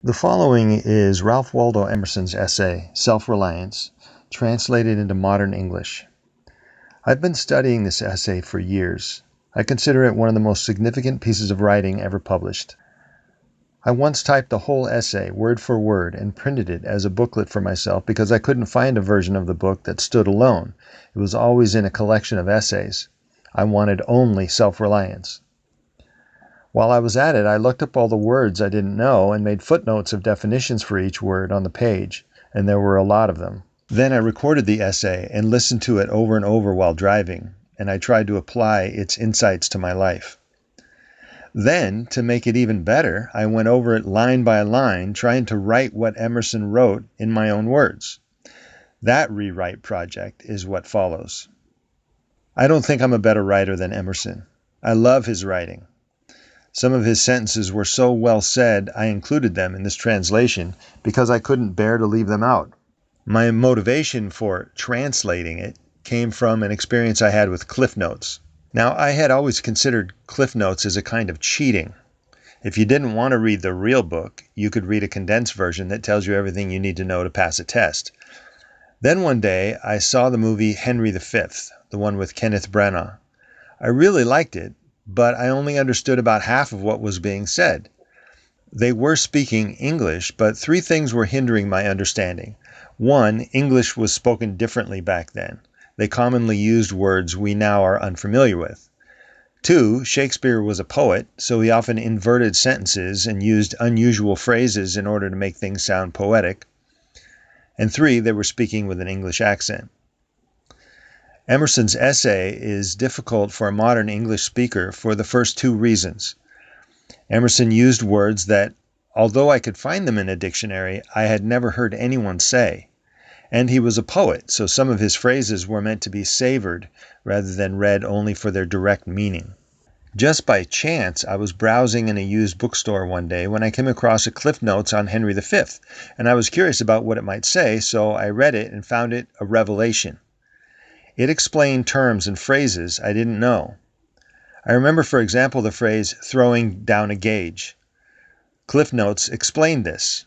The following is Ralph Waldo Emerson's essay, Self-Reliance, translated into modern English. I've been studying this essay for years. I consider it one of the most significant pieces of writing ever published. I once typed the whole essay, word for word, and printed it as a booklet for myself because I couldn't find a version of the book that stood alone. It was always in a collection of essays. I wanted only self-reliance. While I was at it, I looked up all the words I didn't know and made footnotes of definitions for each word on the page, and there were a lot of them. Then I recorded the essay and listened to it over and over while driving, and I tried to apply its insights to my life. Then, to make it even better, I went over it line by line, trying to write what Emerson wrote in my own words. That rewrite project is what follows. I don't think I'm a better writer than Emerson. I love his writing. Some of his sentences were so well said, I included them in this translation because I couldn't bear to leave them out. My motivation for translating it came from an experience I had with Cliff Notes. Now, I had always considered Cliff Notes as a kind of cheating. If you didn't want to read the real book, you could read a condensed version that tells you everything you need to know to pass a test. Then one day, I saw the movie Henry V, the one with Kenneth Branagh. I really liked it, but I only understood about half of what was being said. They were speaking English, but three things were hindering my understanding. One, English was spoken differently back then. They commonly used words we now are unfamiliar with. Two, Shakespeare was a poet, so he often inverted sentences and used unusual phrases in order to make things sound poetic. And three, they were speaking with an English accent. Emerson's essay is difficult for a modern English speaker for the first two reasons. Emerson used words that, although I could find them in a dictionary, I had never heard anyone say. And he was a poet, so some of his phrases were meant to be savored rather than read only for their direct meaning. Just by chance, I was browsing in a used bookstore one day when I came across a Cliff Notes on Henry V, and I was curious about what it might say, so I read it and found it a revelation. It explained terms and phrases I didn't know. I remember, for example, the phrase throwing down a gauge. Cliff Notes explained this.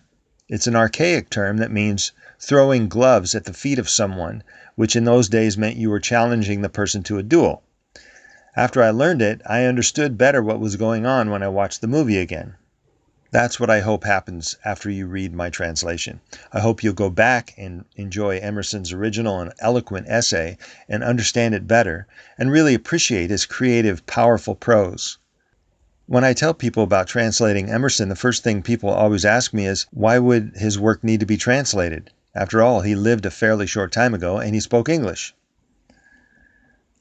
It's an archaic term that means throwing gloves at the feet of someone, which in those days meant you were challenging the person to a duel. After I learned it, I understood better what was going on when I watched the movie again. That's what I hope happens after you read my translation. I hope you'll go back and enjoy Emerson's original and eloquent essay and understand it better and really appreciate his creative, powerful prose. When I tell people about translating Emerson, the first thing people always ask me is, why would his work need to be translated? After all, he lived a fairly short time ago and he spoke English.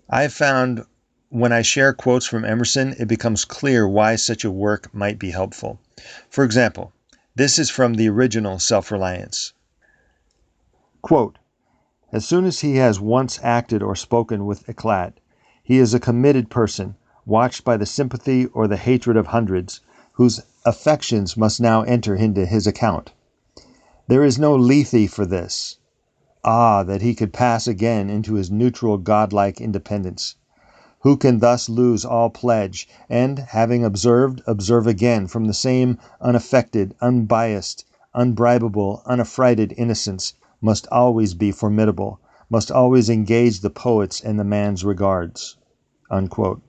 I've found when I share quotes from Emerson, it becomes clear why such a work might be helpful. For example, this is from the original Self-Reliance. Quote, as soon as he has once acted or spoken with éclat, he is a committed person, watched by the sympathy or the hatred of hundreds, whose affections must now enter into his account. There is no lethe for this. Ah, that he could pass again into his neutral godlike independence. Who can thus lose all pledge, and, having observed, observe again from the same unaffected, unbiased, unbribable, unaffrighted innocence, must always be formidable, must always engage the poet's and the man's regards. Unquote.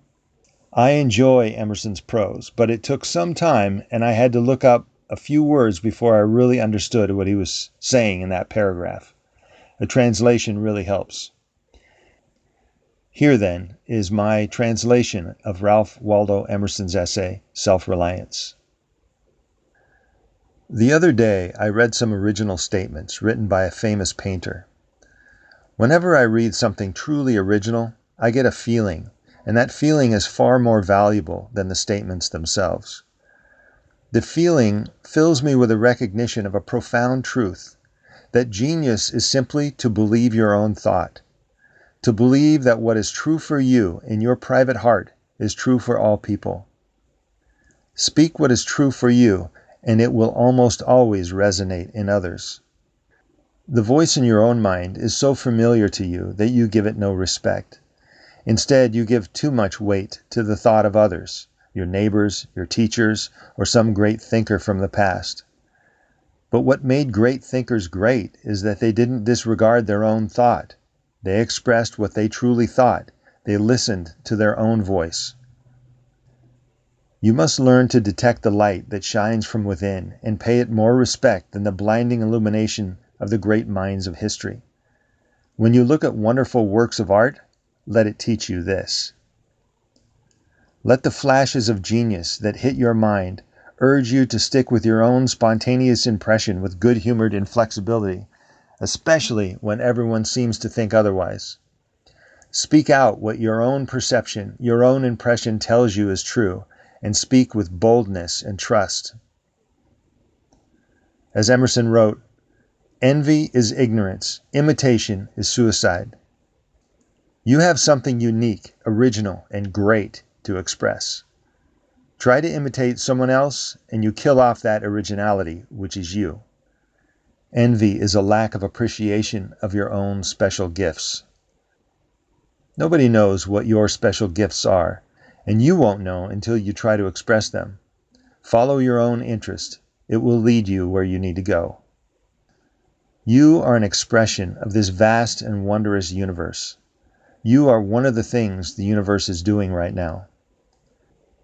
I enjoy Emerson's prose, but it took some time, and I had to look up a few words before I really understood what he was saying in that paragraph. A translation really helps. Here, then, is my translation of Ralph Waldo Emerson's essay, Self-Reliance. The other day, I read some original statements written by a famous painter. Whenever I read something truly original, I get a feeling, and that feeling is far more valuable than the statements themselves. The feeling fills me with a recognition of a profound truth, that genius is simply to believe your own thought. To believe that what is true for you in your private heart is true for all people. Speak what is true for you, and it will almost always resonate in others. The voice in your own mind is so familiar to you that you give it no respect. Instead, you give too much weight to the thought of others, your neighbors, your teachers, or some great thinker from the past. But what made great thinkers great is that they didn't disregard their own thought. They expressed what they truly thought. They listened to their own voice. You must learn to detect the light that shines from within and pay it more respect than the blinding illumination of the great minds of history. When you look at wonderful works of art, let it teach you this. Let the flashes of genius that hit your mind urge you to stick with your own spontaneous impression with good-humored inflexibility, especially when everyone seems to think otherwise. Speak out what your own perception, your own impression tells you is true, and speak with boldness and trust. As Emerson wrote, "Envy is ignorance, imitation is suicide." You have something unique, original, and great to express. Try to imitate someone else, and you kill off that originality, which is you. Envy is a lack of appreciation of your own special gifts. Nobody knows what your special gifts are, and you won't know until you try to express them. Follow your own interest. It will lead you where you need to go. You are an expression of this vast and wondrous universe. You are one of the things the universe is doing right now.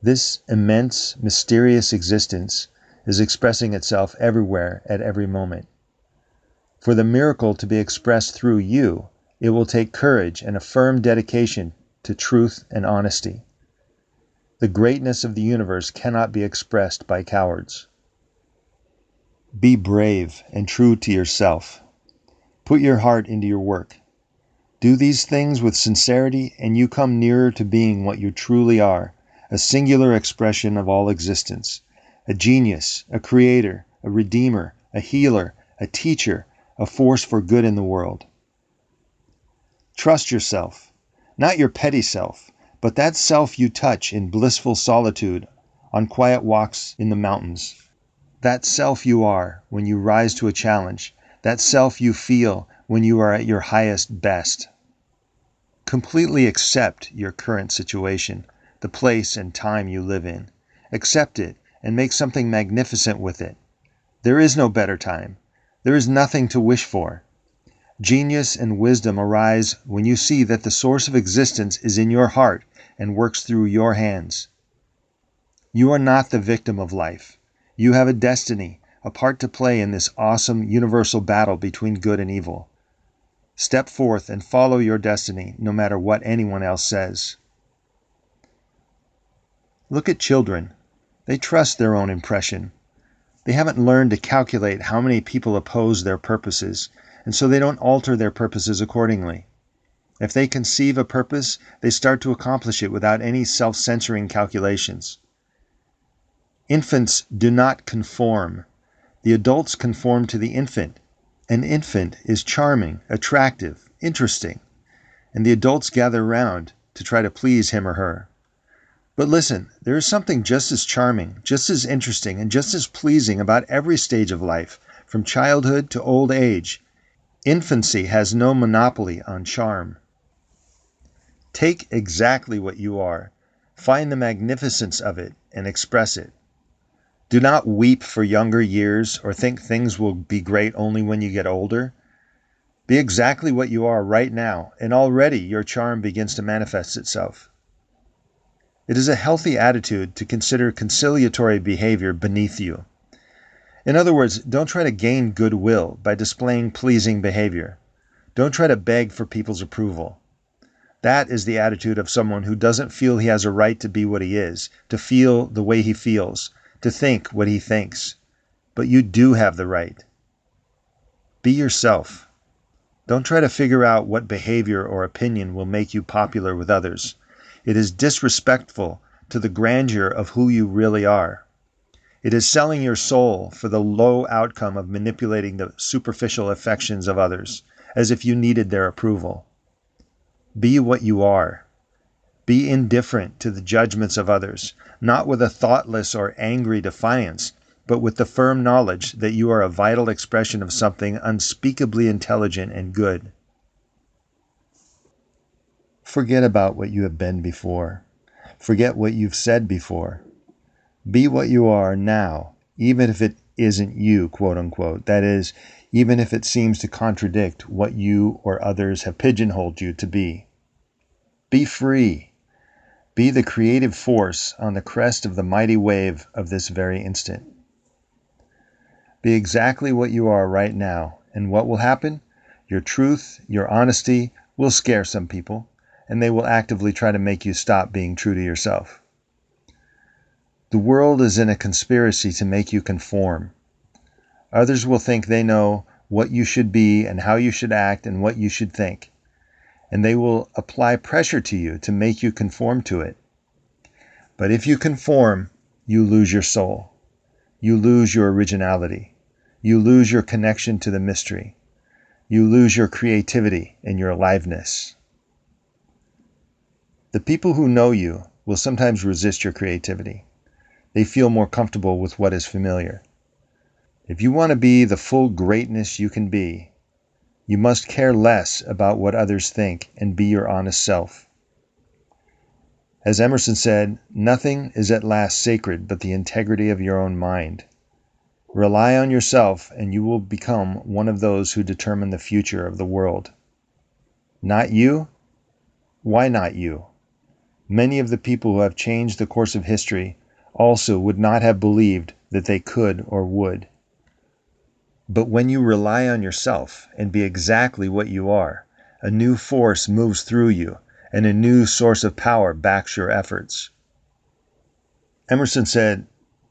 This immense, mysterious existence is expressing itself everywhere at every moment. For the miracle to be expressed through you, it will take courage and a firm dedication to truth and honesty. The greatness of the universe cannot be expressed by cowards. Be brave and true to yourself. Put your heart into your work. Do these things with sincerity, and you come nearer to being what you truly are, a singular expression of all existence, a genius, a creator, a redeemer, a healer, a teacher, a force for good in the world. Trust yourself, not your petty self, but that self you touch in blissful solitude on quiet walks in the mountains. That self you are when you rise to a challenge, that self you feel when you are at your highest best. Completely accept your current situation, the place and time you live in. Accept it and make something magnificent with it. There is no better time. There is nothing to wish for. Genius and wisdom arise when you see that the source of existence is in your heart and works through your hands. You are not the victim of life. You have a destiny, a part to play in this awesome universal battle between good and evil. Step forth and follow your destiny, no matter what anyone else says. Look at children. They trust their own impression. They haven't learned to calculate how many people oppose their purposes, and so they don't alter their purposes accordingly. If they conceive a purpose, they start to accomplish it without any self-censoring calculations. Infants do not conform. The adults conform to the infant. An infant is charming, attractive, interesting, and the adults gather round to try to please him or her. But listen, there is something just as charming, just as interesting, and just as pleasing about every stage of life, from childhood to old age. Infancy has no monopoly on charm. Take exactly what you are, find the magnificence of it, and express it. Do not weep for younger years or think things will be great only when you get older. Be exactly what you are right now, and already your charm begins to manifest itself. It is a healthy attitude to consider conciliatory behavior beneath you. In other words, don't try to gain goodwill by displaying pleasing behavior. Don't try to beg for people's approval. That is the attitude of someone who doesn't feel he has a right to be what he is, to feel the way he feels, to think what he thinks. But you do have the right. Be yourself. Don't try to figure out what behavior or opinion will make you popular with others. It is disrespectful to the grandeur of who you really are. It is selling your soul for the low outcome of manipulating the superficial affections of others, as if you needed their approval. Be what you are. Be indifferent to the judgments of others, not with a thoughtless or angry defiance, but with the firm knowledge that you are a vital expression of something unspeakably intelligent and good. Forget about what you have been before. Forget what you've said before. Be what you are now, even if it isn't you, quote unquote. That is, even if it seems to contradict what you or others have pigeonholed you to be. Be free. Be the creative force on the crest of the mighty wave of this very instant. Be exactly what you are right now, and what will happen? Your truth, your honesty will scare some people, and they will actively try to make you stop being true to yourself. The world is in a conspiracy to make you conform. Others will think they know what you should be and how you should act and what you should think, and they will apply pressure to you to make you conform to it. But if you conform, you lose your soul. You lose your originality. You lose your connection to the mystery. You lose your creativity and your aliveness. The people who know you will sometimes resist your creativity. They feel more comfortable with what is familiar. If you want to be the full greatness you can be, you must care less about what others think and be your honest self. As Emerson said, nothing is at last sacred but the integrity of your own mind. Rely on yourself and you will become one of those who determine the future of the world. Not you? Why not you? Many of the people who have changed the course of history also would not have believed that they could or would. But when you rely on yourself and be exactly what you are, a new force moves through you, and a new source of power backs your efforts. Emerson said,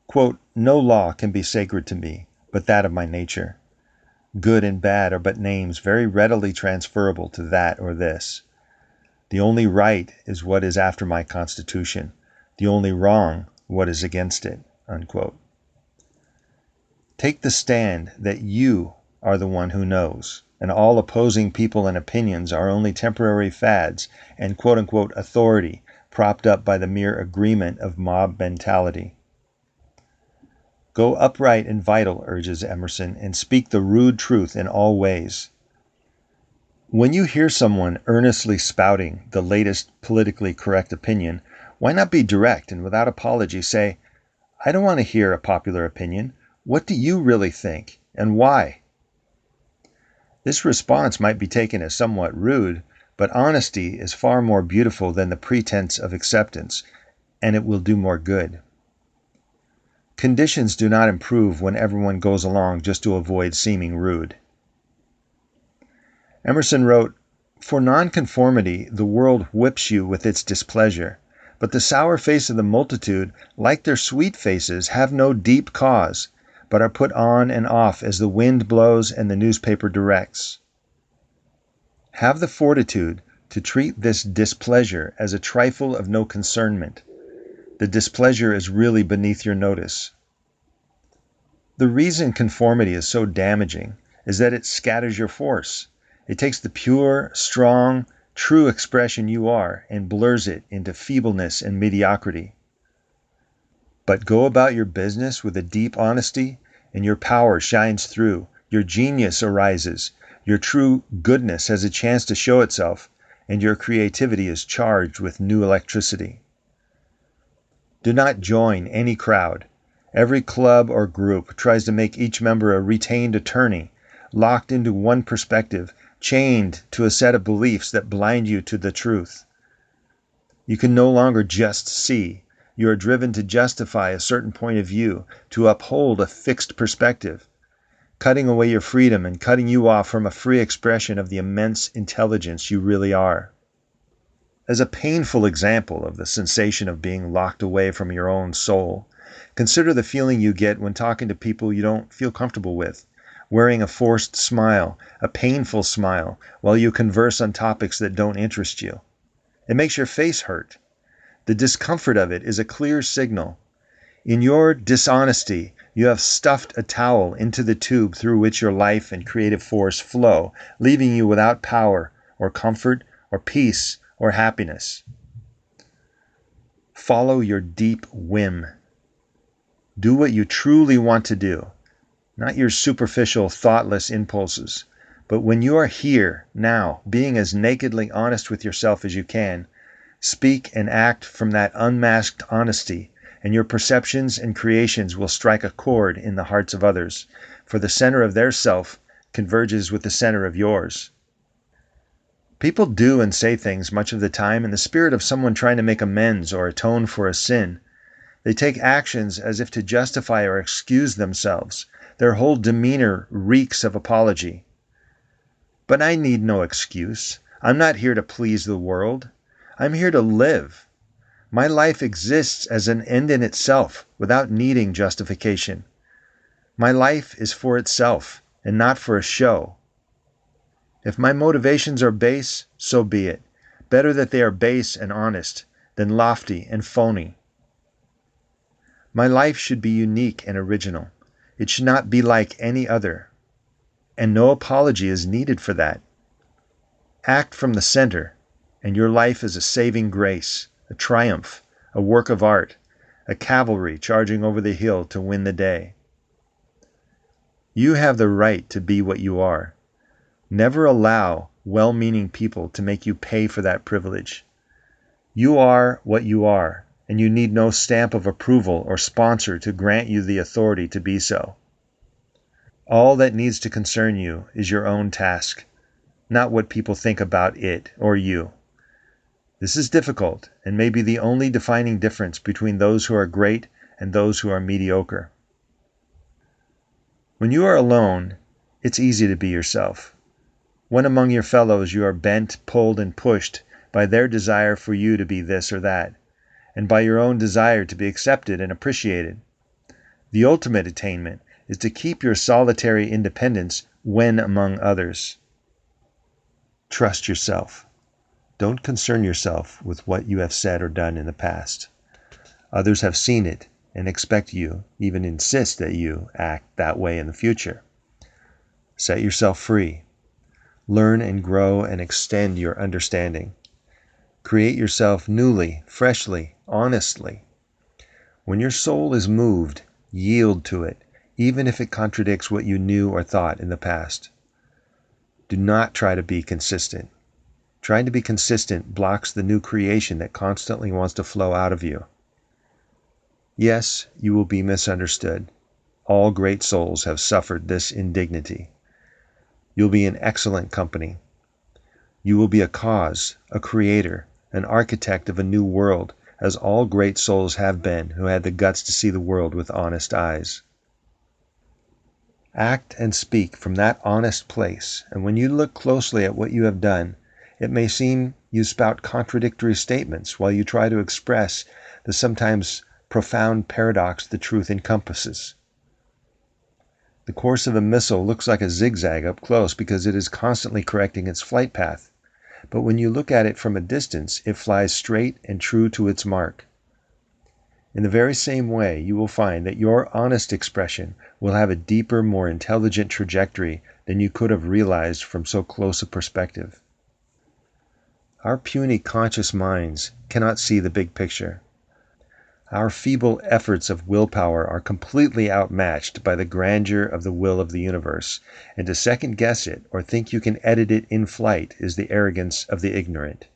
quote, "No law can be sacred to me, but that of my nature. Good and bad are but names very readily transferable to that or this. The only right is what is after my constitution. The only wrong, what is against it." Unquote. Take the stand that you are the one who knows, and all opposing people and opinions are only temporary fads and quote-unquote authority propped up by the mere agreement of mob mentality. Go upright and vital, urges Emerson, and speak the rude truth in all ways. When you hear someone earnestly spouting the latest politically correct opinion, why not be direct and without apology say, "I don't want to hear a popular opinion. What do you really think, and why?" This response might be taken as somewhat rude, but honesty is far more beautiful than the pretense of acceptance, and it will do more good. Conditions do not improve when everyone goes along just to avoid seeming rude. Emerson wrote, "For nonconformity, the world whips you with its displeasure, but the sour face of the multitude, like their sweet faces, have no deep cause, but are put on and off as the wind blows and the newspaper directs. Have the fortitude to treat this displeasure as a trifle of no concernment. The displeasure is really beneath your notice." The reason conformity is so damaging is that it scatters your force. It takes the pure, strong, true expression you are and blurs it into feebleness and mediocrity. But go about your business with a deep honesty, and your power shines through, your genius arises, your true goodness has a chance to show itself, and your creativity is charged with new electricity. Do not join any crowd. Every club or group tries to make each member a retained attorney, locked into one perspective, chained to a set of beliefs that blind you to the truth. You can no longer just see. You are driven to justify a certain point of view, to uphold a fixed perspective, cutting away your freedom and cutting you off from a free expression of the immense intelligence you really are. As a painful example of the sensation of being locked away from your own soul, consider the feeling you get when talking to people you don't feel comfortable with, wearing a forced smile, a painful smile, while you converse on topics that don't interest you. It makes your face hurt. The discomfort of it is a clear signal. In your dishonesty, you have stuffed a towel into the tube through which your life and creative force flow, leaving you without power or comfort or peace or happiness. Follow your deep whim. Do what you truly want to do, not your superficial, thoughtless impulses. But when you are here, now, being as nakedly honest with yourself as you can, speak and act from that unmasked honesty, and your perceptions and creations will strike a chord in the hearts of others, for the center of their self converges with the center of yours. People do and say things much of the time in the spirit of someone trying to make amends or atone for a sin. They take actions as if to justify or excuse themselves. Their whole demeanor reeks of apology. But I need no excuse. I'm not here to please the world. I'm here to live. My life exists as an end in itself, without needing justification. My life is for itself, and not for a show. If my motivations are base, so be it. Better that they are base and honest than lofty and phony. My life should be unique and original. It should not be like any other. And no apology is needed for that. Act from the center, and your life is a saving grace, a triumph, a work of art, a cavalry charging over the hill to win the day. You have the right to be what you are. Never allow well-meaning people to make you pay for that privilege. You are what you are, and you need no stamp of approval or sponsor to grant you the authority to be so. All that needs to concern you is your own task, not what people think about it or you. This is difficult and may be the only defining difference between those who are great and those who are mediocre. When you are alone, it's easy to be yourself. When among your fellows, you are bent, pulled, and pushed by their desire for you to be this or that, and by your own desire to be accepted and appreciated. The ultimate attainment is to keep your solitary independence when among others. Trust yourself. Don't concern yourself with what you have said or done in the past. Others have seen it and expect you, even insist that you, act that way in the future. Set yourself free. Learn and grow and extend your understanding. Create yourself newly, freshly, honestly. When your soul is moved, yield to it, even if it contradicts what you knew or thought in the past. Do not try to be consistent. Trying to be consistent blocks the new creation that constantly wants to flow out of you. Yes, you will be misunderstood. All great souls have suffered this indignity. You'll be in excellent company. You will be a cause, a creator, an architect of a new world, as all great souls have been who had the guts to see the world with honest eyes. Act and speak from that honest place, and when you look closely at what you have done, it may seem you spout contradictory statements while you try to express the sometimes profound paradox the truth encompasses. The course of a missile looks like a zigzag up close because it is constantly correcting its flight path, but when you look at it from a distance, it flies straight and true to its mark. In the very same way, you will find that your honest expression will have a deeper, more intelligent trajectory than you could have realized from so close a perspective. Our puny conscious minds cannot see the big picture. Our feeble efforts of willpower are completely outmatched by the grandeur of the will of the universe, and to second-guess it or think you can edit it in flight is the arrogance of the ignorant.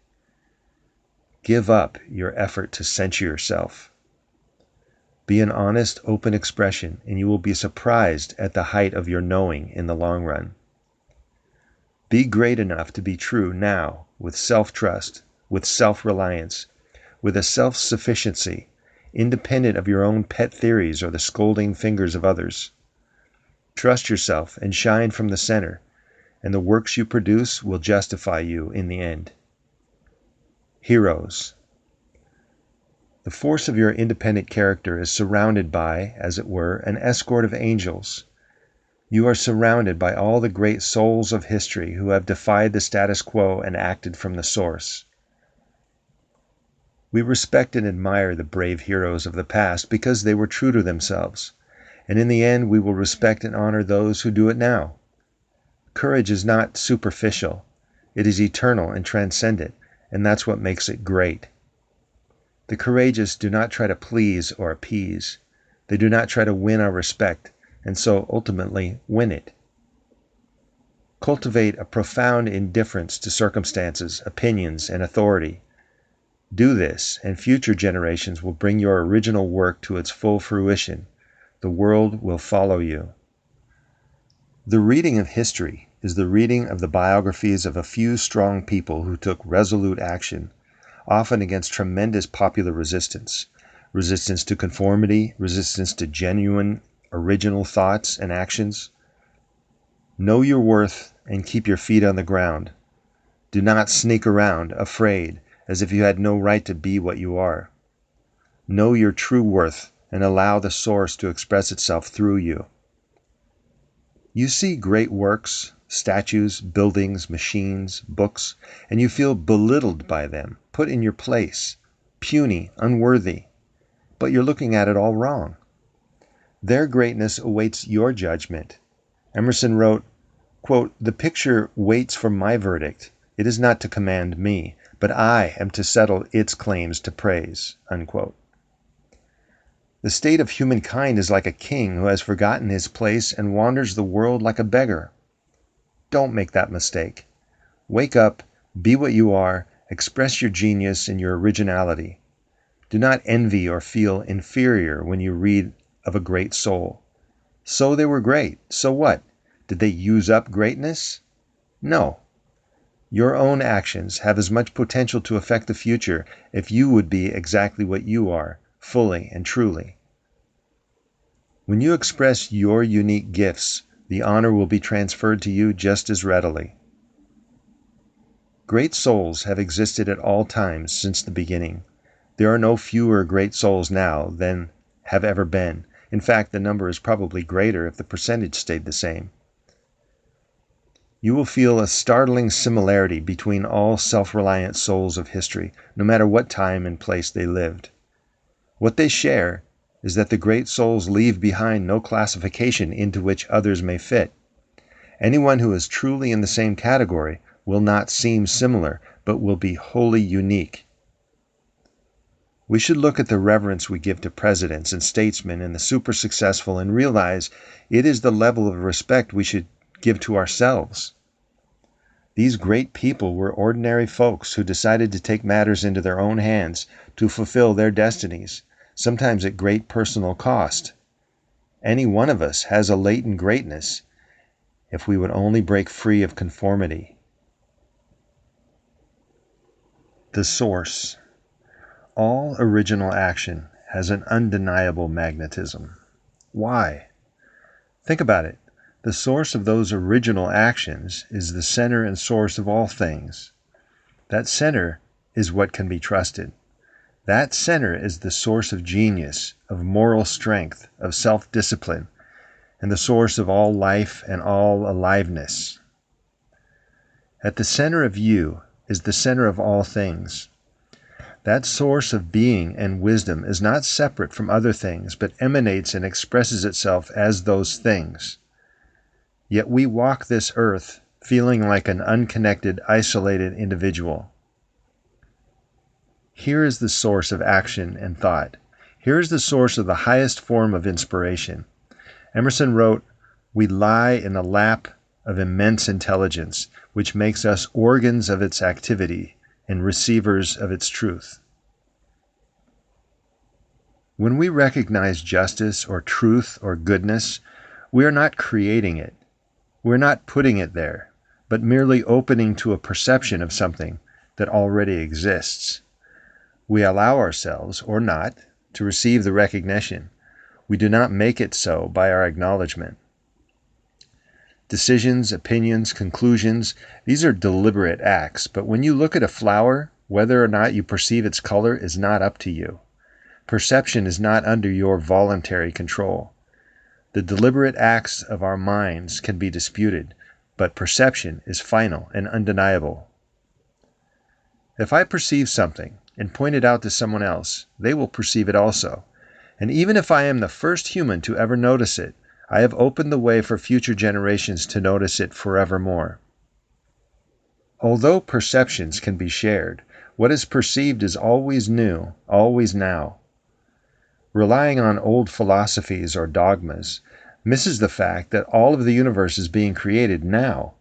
Give up your effort to censure yourself. Be an honest, open expression, and you will be surprised at the height of your knowing in the long run. Be great enough to be true now, with self-trust, with self-reliance, with a self-sufficiency, independent of your own pet theories or the scolding fingers of others. Trust yourself and shine from the center, and the works you produce will justify you in the end. Heroes. The force of your independent character is surrounded by, as it were, an escort of angels. You are surrounded by all the great souls of history who have defied the status quo and acted from the source. We respect and admire the brave heroes of the past because they were true to themselves, and in the end we will respect and honor those who do it now. Courage is not superficial. It is eternal and transcendent, and that's what makes it great. The courageous do not try to please or appease. They do not try to win our respect, and so ultimately win it. Cultivate a profound indifference to circumstances, opinions, and authority. Do this, and future generations will bring your original work to its full fruition. The world will follow you. The reading of history is the reading of the biographies of a few strong people who took resolute action, often against tremendous popular resistance to conformity, resistance to genuine, original thoughts and actions. Know your worth and keep your feet on the ground. Do not sneak around, afraid, as if you had no right to be what you are. Know your true worth and allow the source to express itself through you. You see great works, statues, buildings, machines, books, and you feel belittled by them, put in your place, puny, unworthy, but you're looking at it all wrong. Their greatness awaits your judgment. Emerson wrote, quote, "The picture waits for my verdict. It is not to command me, but I am to settle its claims to praise," unquote. The state of humankind is like a king who has forgotten his place and wanders the world like a beggar. Don't make that mistake. Wake up, be what you are, express your genius and your originality. Do not envy or feel inferior when you read of a great soul. So they were great. So what? Did they use up greatness? No. Your own actions have as much potential to affect the future if you would be exactly what you are, fully and truly. When you express your unique gifts, the honor will be transferred to you just as readily. Great souls have existed at all times since the beginning. There are no fewer great souls now than have ever been. In fact, the number is probably greater if the percentage stayed the same. You will feel a startling similarity between all self-reliant souls of history, no matter what time and place they lived. What they share is that the great souls leave behind no classification into which others may fit. Anyone who is truly in the same category will not seem similar, but will be wholly unique. We should look at the reverence we give to presidents and statesmen and the super successful and realize it is the level of respect we should give to ourselves. These great people were ordinary folks who decided to take matters into their own hands to fulfill their destinies, sometimes at great personal cost. Any one of us has a latent greatness if we would only break free of conformity. The source. All original action has an undeniable magnetism. Why? Think about it. The source of those original actions is the center and source of all things. That center is what can be trusted. That center is the source of genius, of moral strength, of self-discipline, and the source of all life and all aliveness. At the center of you is the center of all things. That source of being and wisdom is not separate from other things, but emanates and expresses itself as those things. Yet we walk this earth feeling like an unconnected, isolated individual. Here is the source of action and thought. Here is the source of the highest form of inspiration. Emerson wrote, "We lie in the lap of immense intelligence, which makes us organs of its activity and receivers of its truth." When we recognize justice or truth or goodness, we are not creating it. We're not putting it there, but merely opening to a perception of something that already exists. We allow ourselves, or not, to receive the recognition. We do not make it so by our acknowledgement. Decisions, opinions, conclusions, these are deliberate acts, but when you look at a flower, whether or not you perceive its color is not up to you. Perception is not under your voluntary control. The deliberate acts of our minds can be disputed, but perception is final and undeniable. If I perceive something and point it out to someone else, they will perceive it also. And even if I am the first human to ever notice it, I have opened the way for future generations to notice it forevermore. Although perceptions can be shared, what is perceived is always new, always now. Relying on old philosophies or dogmas misses the fact that all of the universe is being created now,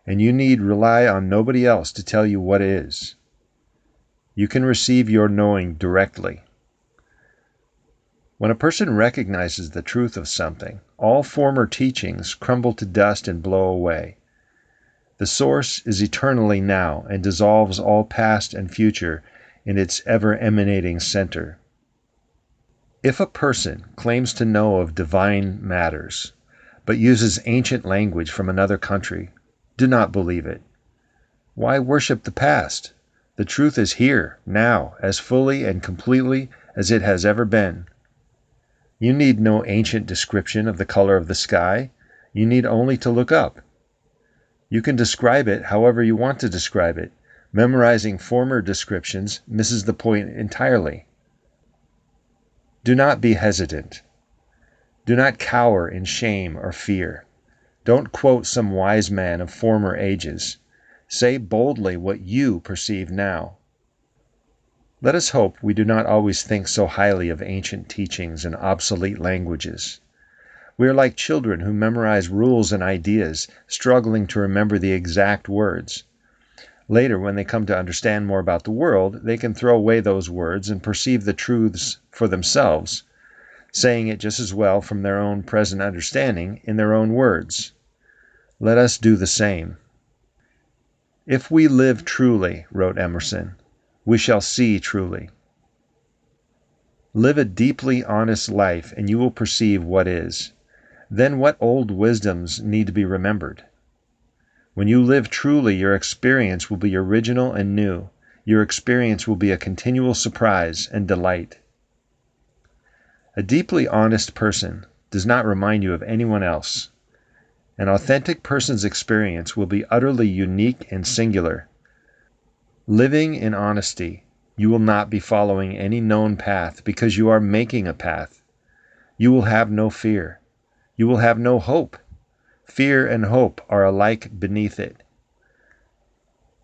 and you need rely on nobody else to tell you what is. You can receive your knowing directly. When a person recognizes the truth of something, all former teachings crumble to dust and blow away. The source is eternally now and dissolves all past and future in its ever-emanating center. If a person claims to know of divine matters, but uses ancient language from another country, do not believe it. Why worship the past? The truth is here, now, as fully and completely as it has ever been. You need no ancient description of the color of the sky. You need only to look up. You can describe it however you want to describe it. Memorizing former descriptions misses the point entirely. Do not be hesitant. Do not cower in shame or fear. Don't quote some wise man of former ages. Say boldly what you perceive now. Let us hope we do not always think so highly of ancient teachings and obsolete languages. We are like children who memorize rules and ideas, struggling to remember the exact words. Later, when they come to understand more about the world, they can throw away those words and perceive the truths for themselves, saying it just as well from their own present understanding in their own words. Let us do the same. If we live truly, wrote Emerson, we shall see truly. Live a deeply honest life and you will perceive what is. Then what old wisdoms need to be remembered? When you live truly, your experience will be original and new. Your experience will be a continual surprise and delight. A deeply honest person does not remind you of anyone else. An authentic person's experience will be utterly unique and singular. Living in honesty, you will not be following any known path because you are making a path. You will have no fear. You will have no hope. Fear and hope are alike beneath it.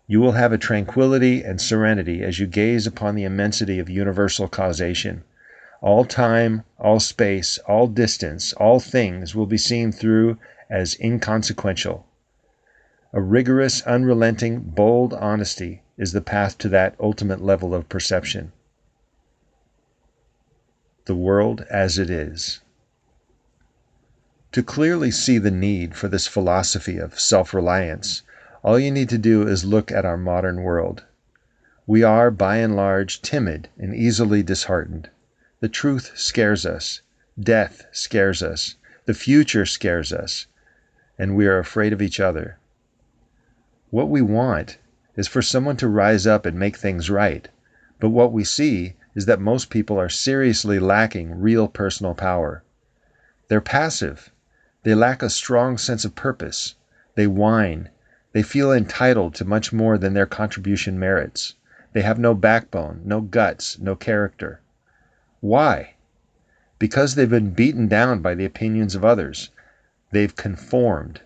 You will have a tranquility and serenity as you gaze upon the immensity of universal causation. All time, all space, all distance, all things will be seen through as inconsequential. A rigorous, unrelenting, bold honesty is the path to that ultimate level of perception. The world as it is. To clearly see the need for this philosophy of self-reliance, all you need to do is look at our modern world. We are, by and large, timid and easily disheartened. The truth scares us. Death scares us. The future scares us. And we are afraid of each other. What we want is for someone to rise up and make things right. But what we see is that most people are seriously lacking real personal power. They're passive. They lack a strong sense of purpose. They whine. They feel entitled to much more than their contribution merits. They have no backbone, no guts, no character. Why? Because they've been beaten down by the opinions of others. They've conformed.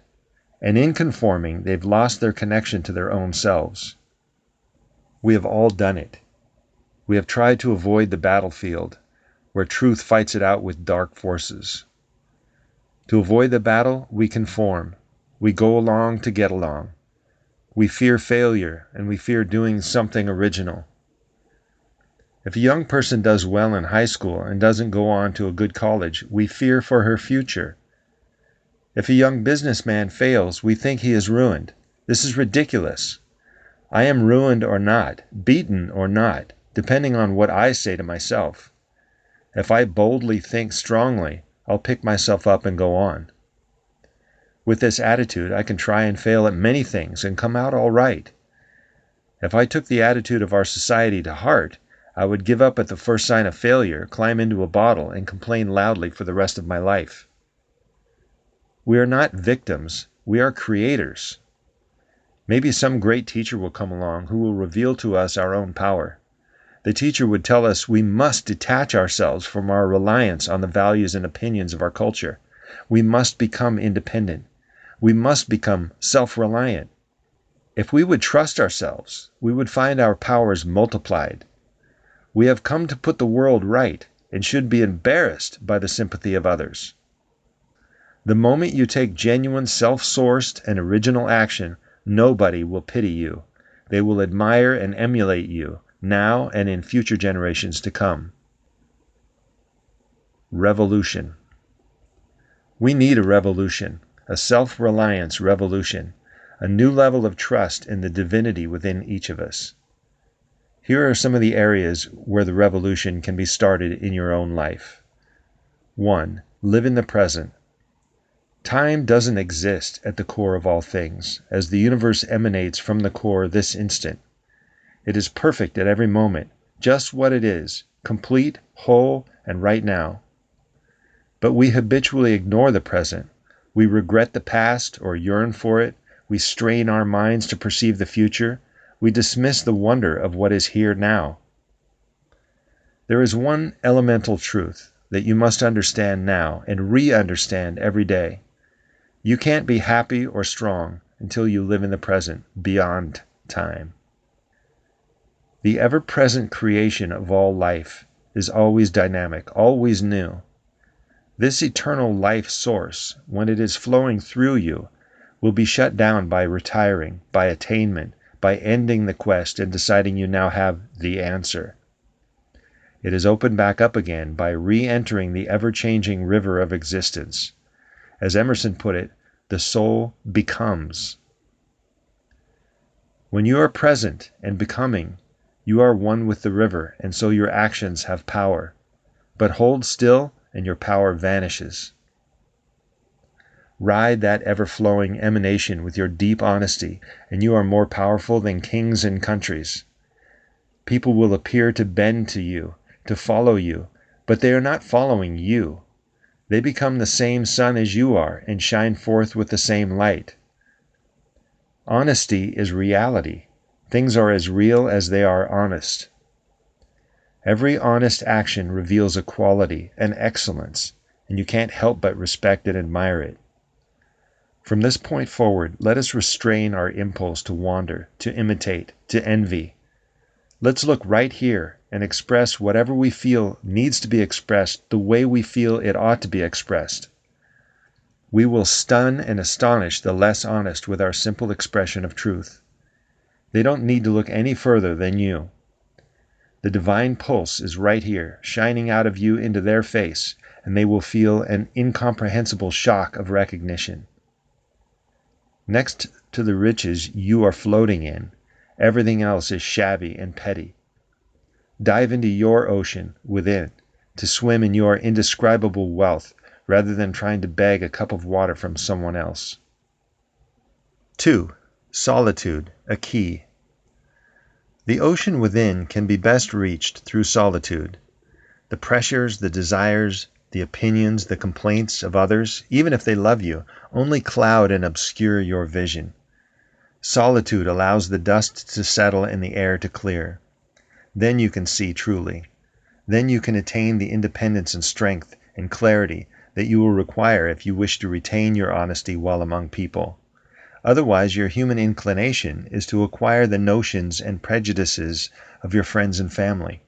And in conforming, they've lost their connection to their own selves. We have all done it. We have tried to avoid the battlefield, where truth fights it out with dark forces. To avoid the battle, we conform. We go along to get along. We fear failure, and we fear doing something original. If a young person does well in high school and doesn't go on to a good college, we fear for her future. If a young businessman fails, we think he is ruined. This is ridiculous. I am ruined or not, beaten or not, depending on what I say to myself. If I boldly think strongly, I'll pick myself up and go on. With this attitude, I can try and fail at many things and come out all right. If I took the attitude of our society to heart, I would give up at the first sign of failure, climb into a bottle, and complain loudly for the rest of my life. We are not victims, we are creators. Maybe some great teacher will come along who will reveal to us our own power. The teacher would tell us we must detach ourselves from our reliance on the values and opinions of our culture. We must become independent. We must become self-reliant. If we would trust ourselves, we would find our powers multiplied. We have come to put the world right and should be embarrassed by the sympathy of others. The moment you take genuine self-sourced and original action, nobody will pity you. They will admire and emulate you. now and in future generations to come. Revolution. We need a revolution, a self-reliance revolution, a new level of trust in the divinity within each of us. Here are some of the areas where the revolution can be started in your own life. 1. Live in the present. Time doesn't exist at the core of all things, as the universe emanates from the core this instant. It is perfect at every moment, just what it is, complete, whole, and right now. But we habitually ignore the present. We regret the past or yearn for it. We strain our minds to perceive the future. We dismiss the wonder of what is here now. There is one elemental truth that you must understand now and re-understand every day. You can't be happy or strong until you live in the present, beyond time. The ever-present creation of all life is always dynamic, always new. This eternal life source, when it is flowing through you, will be shut down by retiring, by attainment, by ending the quest and deciding you now have the answer. It is opened back up again by re-entering the ever-changing river of existence. As Emerson put it, the soul becomes. When you are present and becoming, you are one with the river, and so your actions have power. But hold still, and your power vanishes. Ride that ever-flowing emanation with your deep honesty, and you are more powerful than kings and countries. People will appear to bend to you, to follow you, but they are not following you. They become the same sun as you are and shine forth with the same light. Honesty is reality. Things are as real as they are honest. Every honest action reveals a quality, an excellence, and you can't help but respect and admire it. From this point forward, let us restrain our impulse to wander, to imitate, to envy. Let's look right here and express whatever we feel needs to be expressed the way we feel it ought to be expressed. We will stun and astonish the less honest with our simple expression of truth. They don't need to look any further than you. The divine pulse is right here, shining out of you into their face, and they will feel an incomprehensible shock of recognition. Next to the riches you are floating in, everything else is shabby and petty. Dive into your ocean within to swim in your indescribable wealth rather than trying to beg a cup of water from someone else. 2. Solitude, a key. The ocean within can be best reached through solitude. The pressures, the desires, the opinions, the complaints of others, even if they love you, only cloud and obscure your vision. Solitude allows the dust to settle and the air to clear. Then you can see truly. Then you can attain the independence and strength and clarity that you will require if you wish to retain your honesty while among people. Otherwise, your human inclination is to acquire the notions and prejudices of your friends and family.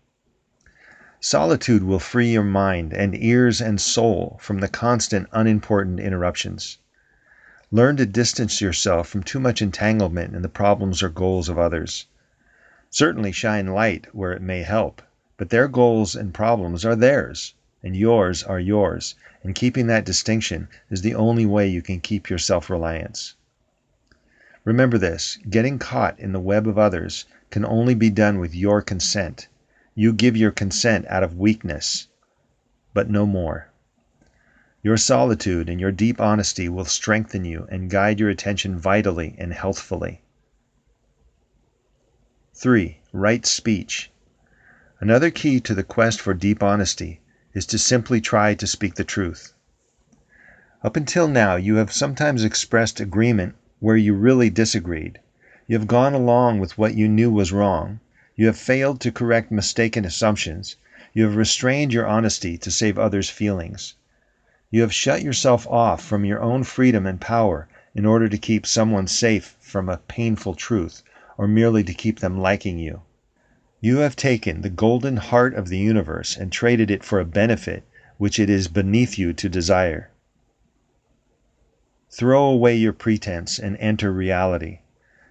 Solitude will free your mind and ears and soul from the constant, unimportant interruptions. Learn to distance yourself from too much entanglement in the problems or goals of others. Certainly shine light where it may help, but their goals and problems are theirs, and yours are yours, and keeping that distinction is the only way you can keep your self-reliance. Remember this, getting caught in the web of others can only be done with your consent. You give your consent out of weakness, but no more. Your solitude and your deep honesty will strengthen you and guide your attention vitally and healthfully. 3. Right speech. Another key to the quest for deep honesty is to simply try to speak the truth. Up until now, you have sometimes expressed agreement where you really disagreed. You have gone along with what you knew was wrong. You have failed to correct mistaken assumptions. You have restrained your honesty to save others' feelings. You have shut yourself off from your own freedom and power in order to keep someone safe from a painful truth, or merely to keep them liking you. You have taken the golden heart of the universe and traded it for a benefit which it is beneath you to desire. Throw away your pretense and enter reality.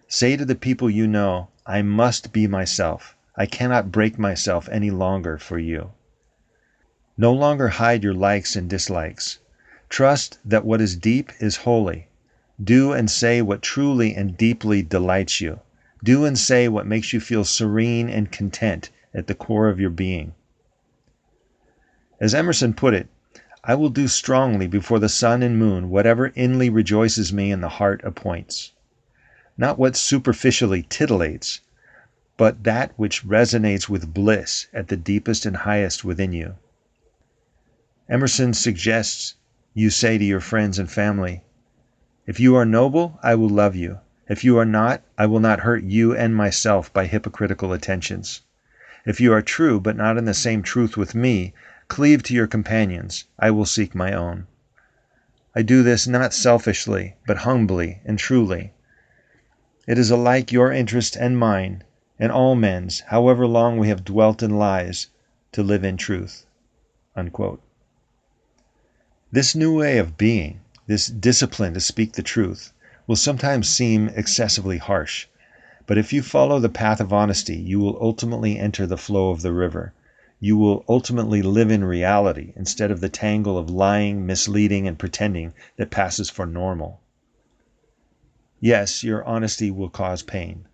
Say to the people you know, I must be myself. I cannot break myself any longer for you. No longer hide your likes and dislikes. Trust that what is deep is holy. Do and say what truly and deeply delights you. Do and say what makes you feel serene and content at the core of your being. As Emerson put it, I will do strongly before the sun and moon whatever inly rejoices me and the heart appoints. Not what superficially titillates, but that which resonates with bliss at the deepest and highest within you. Emerson suggests you say to your friends and family, if you are noble, I will love you. If you are not, I will not hurt you and myself by hypocritical attentions. If you are true, but not in the same truth with me, cleave to your companions. I will seek my own. I do this not selfishly, but humbly and truly. It is alike your interest and mine, and all men's, however long we have dwelt in lies, to live in truth." Unquote. This new way of being, this discipline to speak the truth, will sometimes seem excessively harsh, but if you follow the path of honesty, you will ultimately enter the flow of the river. You will ultimately live in reality instead of the tangle of lying, misleading, and pretending that passes for normal. Yes, your honesty will cause pain,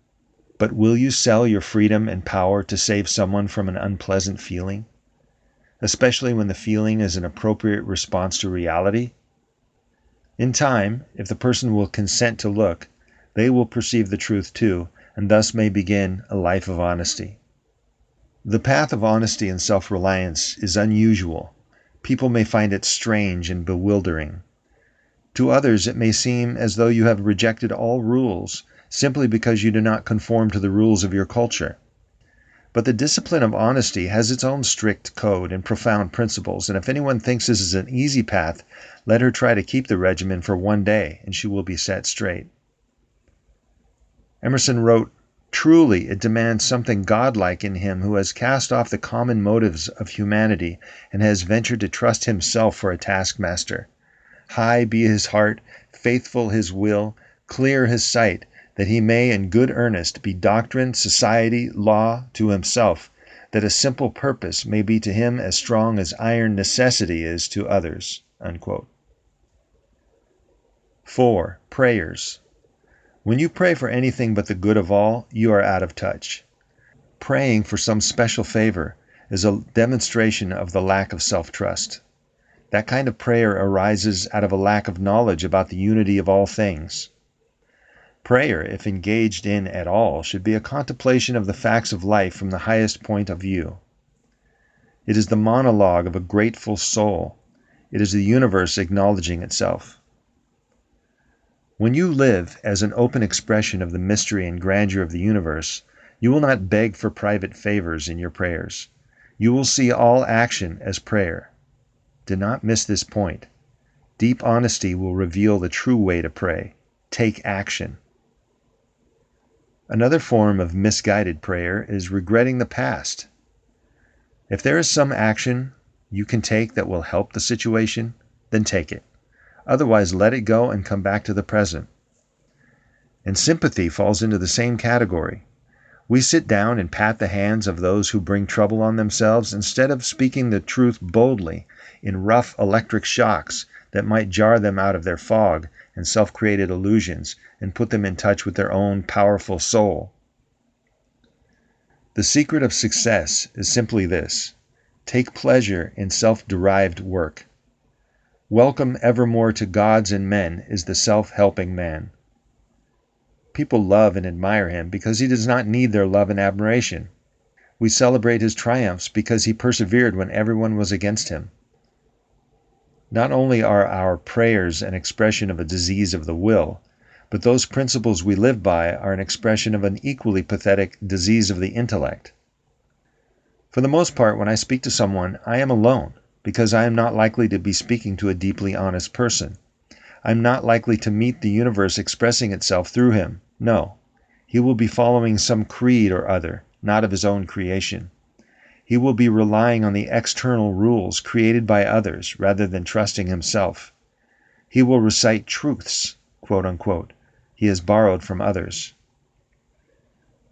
but will you sell your freedom and power to save someone from an unpleasant feeling? Especially when the feeling is an appropriate response to reality? In time, if the person will consent to look, they will perceive the truth too, and thus may begin a life of honesty. The path of honesty and self-reliance is unusual. People may find it strange and bewildering. To others, it may seem as though you have rejected all rules simply because you do not conform to the rules of your culture. But the discipline of honesty has its own strict code and profound principles, and if anyone thinks this is an easy path, let her try to keep the regimen for one day, and she will be set straight. Emerson wrote, "Truly, it demands something godlike in him who has cast off the common motives of humanity and has ventured to trust himself for a taskmaster. High be his heart, faithful his will, clear his sight, that he may in good earnest be doctrine, society, law to himself, that a simple purpose may be to him as strong as iron necessity is to others." Unquote. 4. Prayers. When you pray for anything but the good of all, you are out of touch. Praying for some special favor is a demonstration of the lack of self-trust. That kind of prayer arises out of a lack of knowledge about the unity of all things. Prayer, if engaged in at all, should be a contemplation of the facts of life from the highest point of view. It is the monologue of a grateful soul. It is the universe acknowledging itself. When you live as an open expression of the mystery and grandeur of the universe, you will not beg for private favors in your prayers. You will see all action as prayer. Do not miss this point. Deep honesty will reveal the true way to pray. Take action. Another form of misguided prayer is regretting the past. If there is some action you can take that will help the situation, then take it. Otherwise, let it go and come back to the present. And sympathy falls into the same category. We sit down and pat the hands of those who bring trouble on themselves instead of speaking the truth boldly in rough electric shocks that might jar them out of their fog and self-created illusions and put them in touch with their own powerful soul. The secret of success is simply this: take pleasure in self-derived work. Welcome evermore to gods and men is the self-helping man. People love and admire him because he does not need their love and admiration. We celebrate his triumphs because he persevered when everyone was against him. Not only are our prayers an expression of a disease of the will, but those principles we live by are an expression of an equally pathetic disease of the intellect. For the most part, when I speak to someone, I am alone, because I am not likely to be speaking to a deeply honest person. I am not likely to meet the universe expressing itself through him. No, he will be following some creed or other, not of his own creation. He will be relying on the external rules created by others rather than trusting himself. He will recite truths, quote unquote, he has borrowed from others.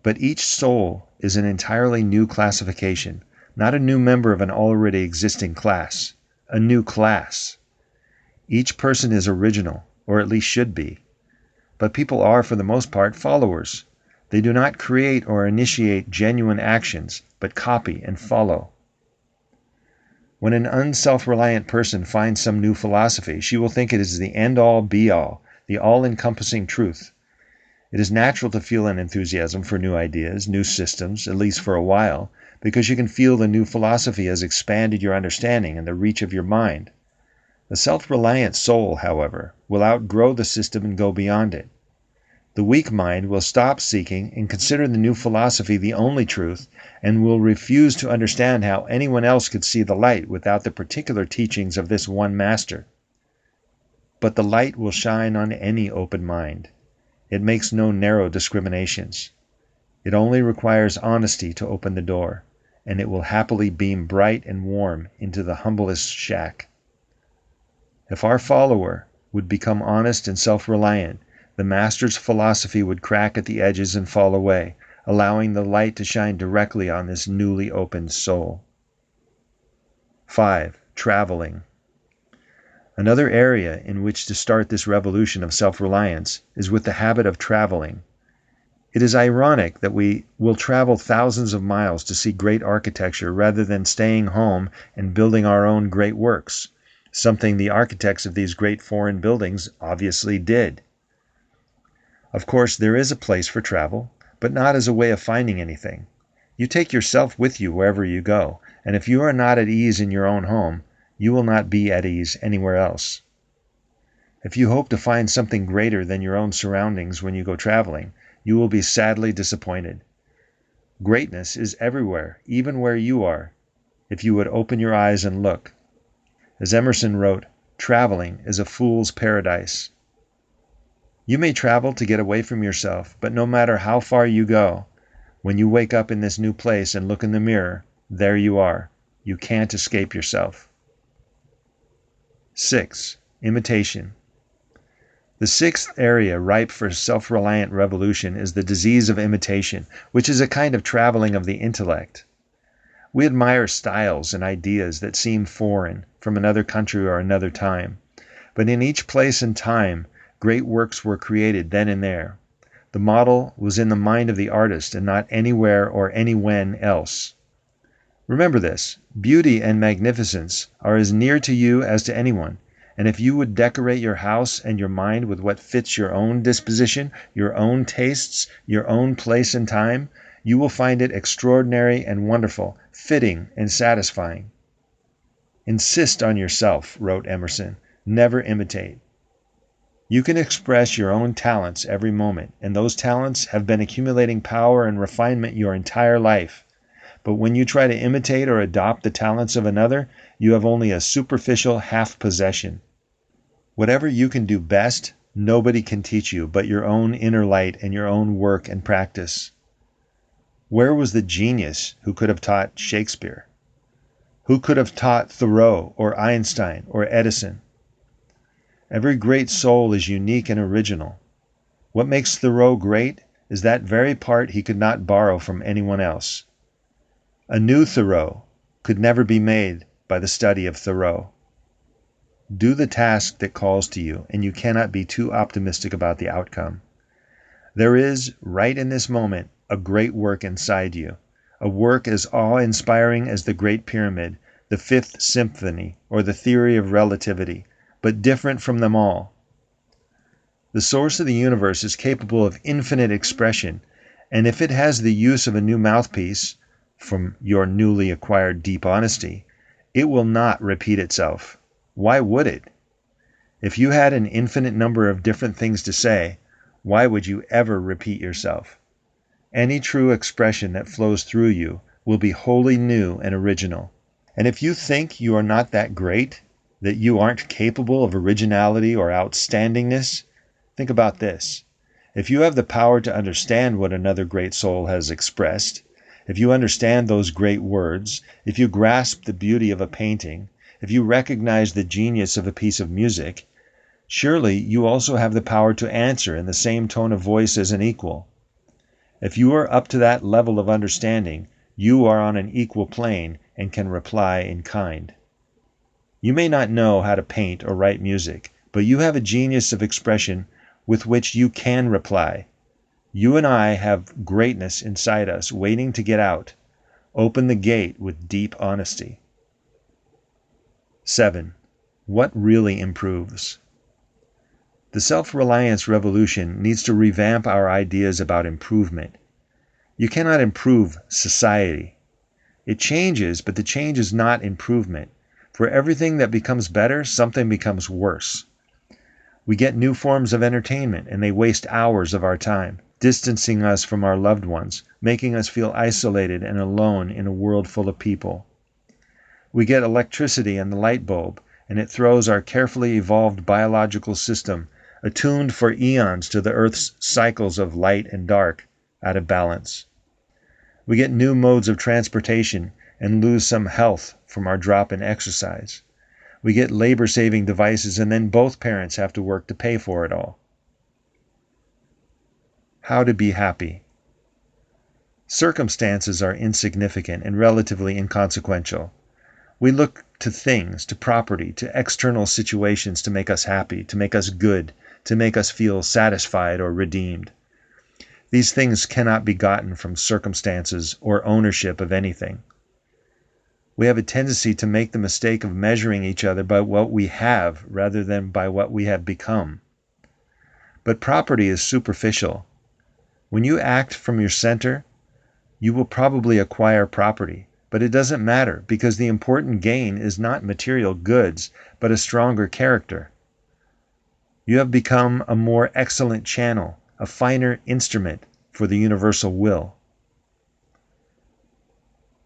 But each soul is an entirely new classification, not a new member of an already existing class, a new class. Each person is original, or at least should be. But people are, for the most part, followers. They do not create or initiate genuine actions, but copy and follow. When an unself-reliant person finds some new philosophy, she will think it is the end-all, be-all, the all-encompassing truth. It is natural to feel an enthusiasm for new ideas, new systems, at least for a while, because you can feel the new philosophy has expanded your understanding and the reach of your mind. The self-reliant soul, however, will outgrow the system and go beyond it. The weak mind will stop seeking and consider the new philosophy the only truth, and will refuse to understand how anyone else could see the light without the particular teachings of this one master. But the light will shine on any open mind. It makes no narrow discriminations. It only requires honesty to open the door, and it will happily beam bright and warm into the humblest shack. If our follower would become honest and self-reliant, the master's philosophy would crack at the edges and fall away, allowing the light to shine directly on this newly opened soul. 5. Traveling. Another area in which to start this revolution of self-reliance is with the habit of traveling. It is ironic that we will travel thousands of miles to see great architecture rather than staying home and building our own great works, something the architects of these great foreign buildings obviously did. Of course, there is a place for travel, but not as a way of finding anything. You take yourself with you wherever you go, and if you are not at ease in your own home, you will not be at ease anywhere else. If you hope to find something greater than your own surroundings when you go traveling, you will be sadly disappointed. Greatness is everywhere, even where you are, if you would open your eyes and look. As Emerson wrote, traveling is a fool's paradise. You may travel to get away from yourself, but no matter how far you go, when you wake up in this new place and look in the mirror, there you are. You can't escape yourself. 6. Imitation. The sixth area ripe for self-reliant revolution is the disease of imitation, which is a kind of traveling of the intellect. We admire styles and ideas that seem foreign, from another country or another time. But in each place and time, great works were created then and there. The model was in the mind of the artist and not anywhere or anywhen else. Remember this, beauty and magnificence are as near to you as to anyone, and if you would decorate your house and your mind with what fits your own disposition, your own tastes, your own place and time, you will find it extraordinary and wonderful, fitting and satisfying. Insist on yourself, wrote Emerson, never imitate. You can express your own talents every moment, and those talents have been accumulating power and refinement your entire life. But when you try to imitate or adopt the talents of another, you have only a superficial half-possession. Whatever you can do best, nobody can teach you but your own inner light and your own work and practice. Where was the genius who could have taught Shakespeare? Who could have taught Thoreau or Einstein or Edison? Every great soul is unique and original. What makes Thoreau great is that very part he could not borrow from anyone else. A new Thoreau could never be made by the study of Thoreau. Do the task that calls to you, and you cannot be too optimistic about the outcome. There is, right in this moment, a great work inside you, a work as awe-inspiring as the Great Pyramid, the Fifth Symphony, or the theory of relativity, but different from them all. The source of the universe is capable of infinite expression, and if it has the use of a new mouthpiece, from your newly acquired deep honesty, it will not repeat itself. Why would it? If you had an infinite number of different things to say, why would you ever repeat yourself? Any true expression that flows through you will be wholly new and original. And if you think you are not that great, that you aren't capable of originality or outstandingness, think about this. If you have the power to understand what another great soul has expressed, if you understand those great words, if you grasp the beauty of a painting, if you recognize the genius of a piece of music, surely you also have the power to answer in the same tone of voice as an equal. If you are up to that level of understanding, you are on an equal plane and can reply in kind. You may not know how to paint or write music, but you have a genius of expression with which you can reply. You and I have greatness inside us waiting to get out. Open the gate with deep honesty. 7. What really improves? The self-reliance revolution needs to revamp our ideas about improvement. You cannot improve society. It changes, but the change is not improvement. For everything that becomes better, something becomes worse. We get new forms of entertainment, and they waste hours of our time, distancing us from our loved ones, making us feel isolated and alone in a world full of people. We get electricity and the light bulb, and it throws our carefully evolved biological system, attuned for eons to the Earth's cycles of light and dark, out of balance. We get new modes of transportation and lose some health from our drop in exercise. We get labor-saving devices, and then both parents have to work to pay for it all. How to be happy. Circumstances are insignificant and relatively inconsequential. We look to things, to property, to external situations to make us happy, to make us good, to make us feel satisfied or redeemed. These things cannot be gotten from circumstances or ownership of anything. We have a tendency to make the mistake of measuring each other by what we have rather than by what we have become. But property is superficial. When you act from your center, you will probably acquire property, but it doesn't matter because the important gain is not material goods, but a stronger character. You have become a more excellent channel, a finer instrument for the universal will.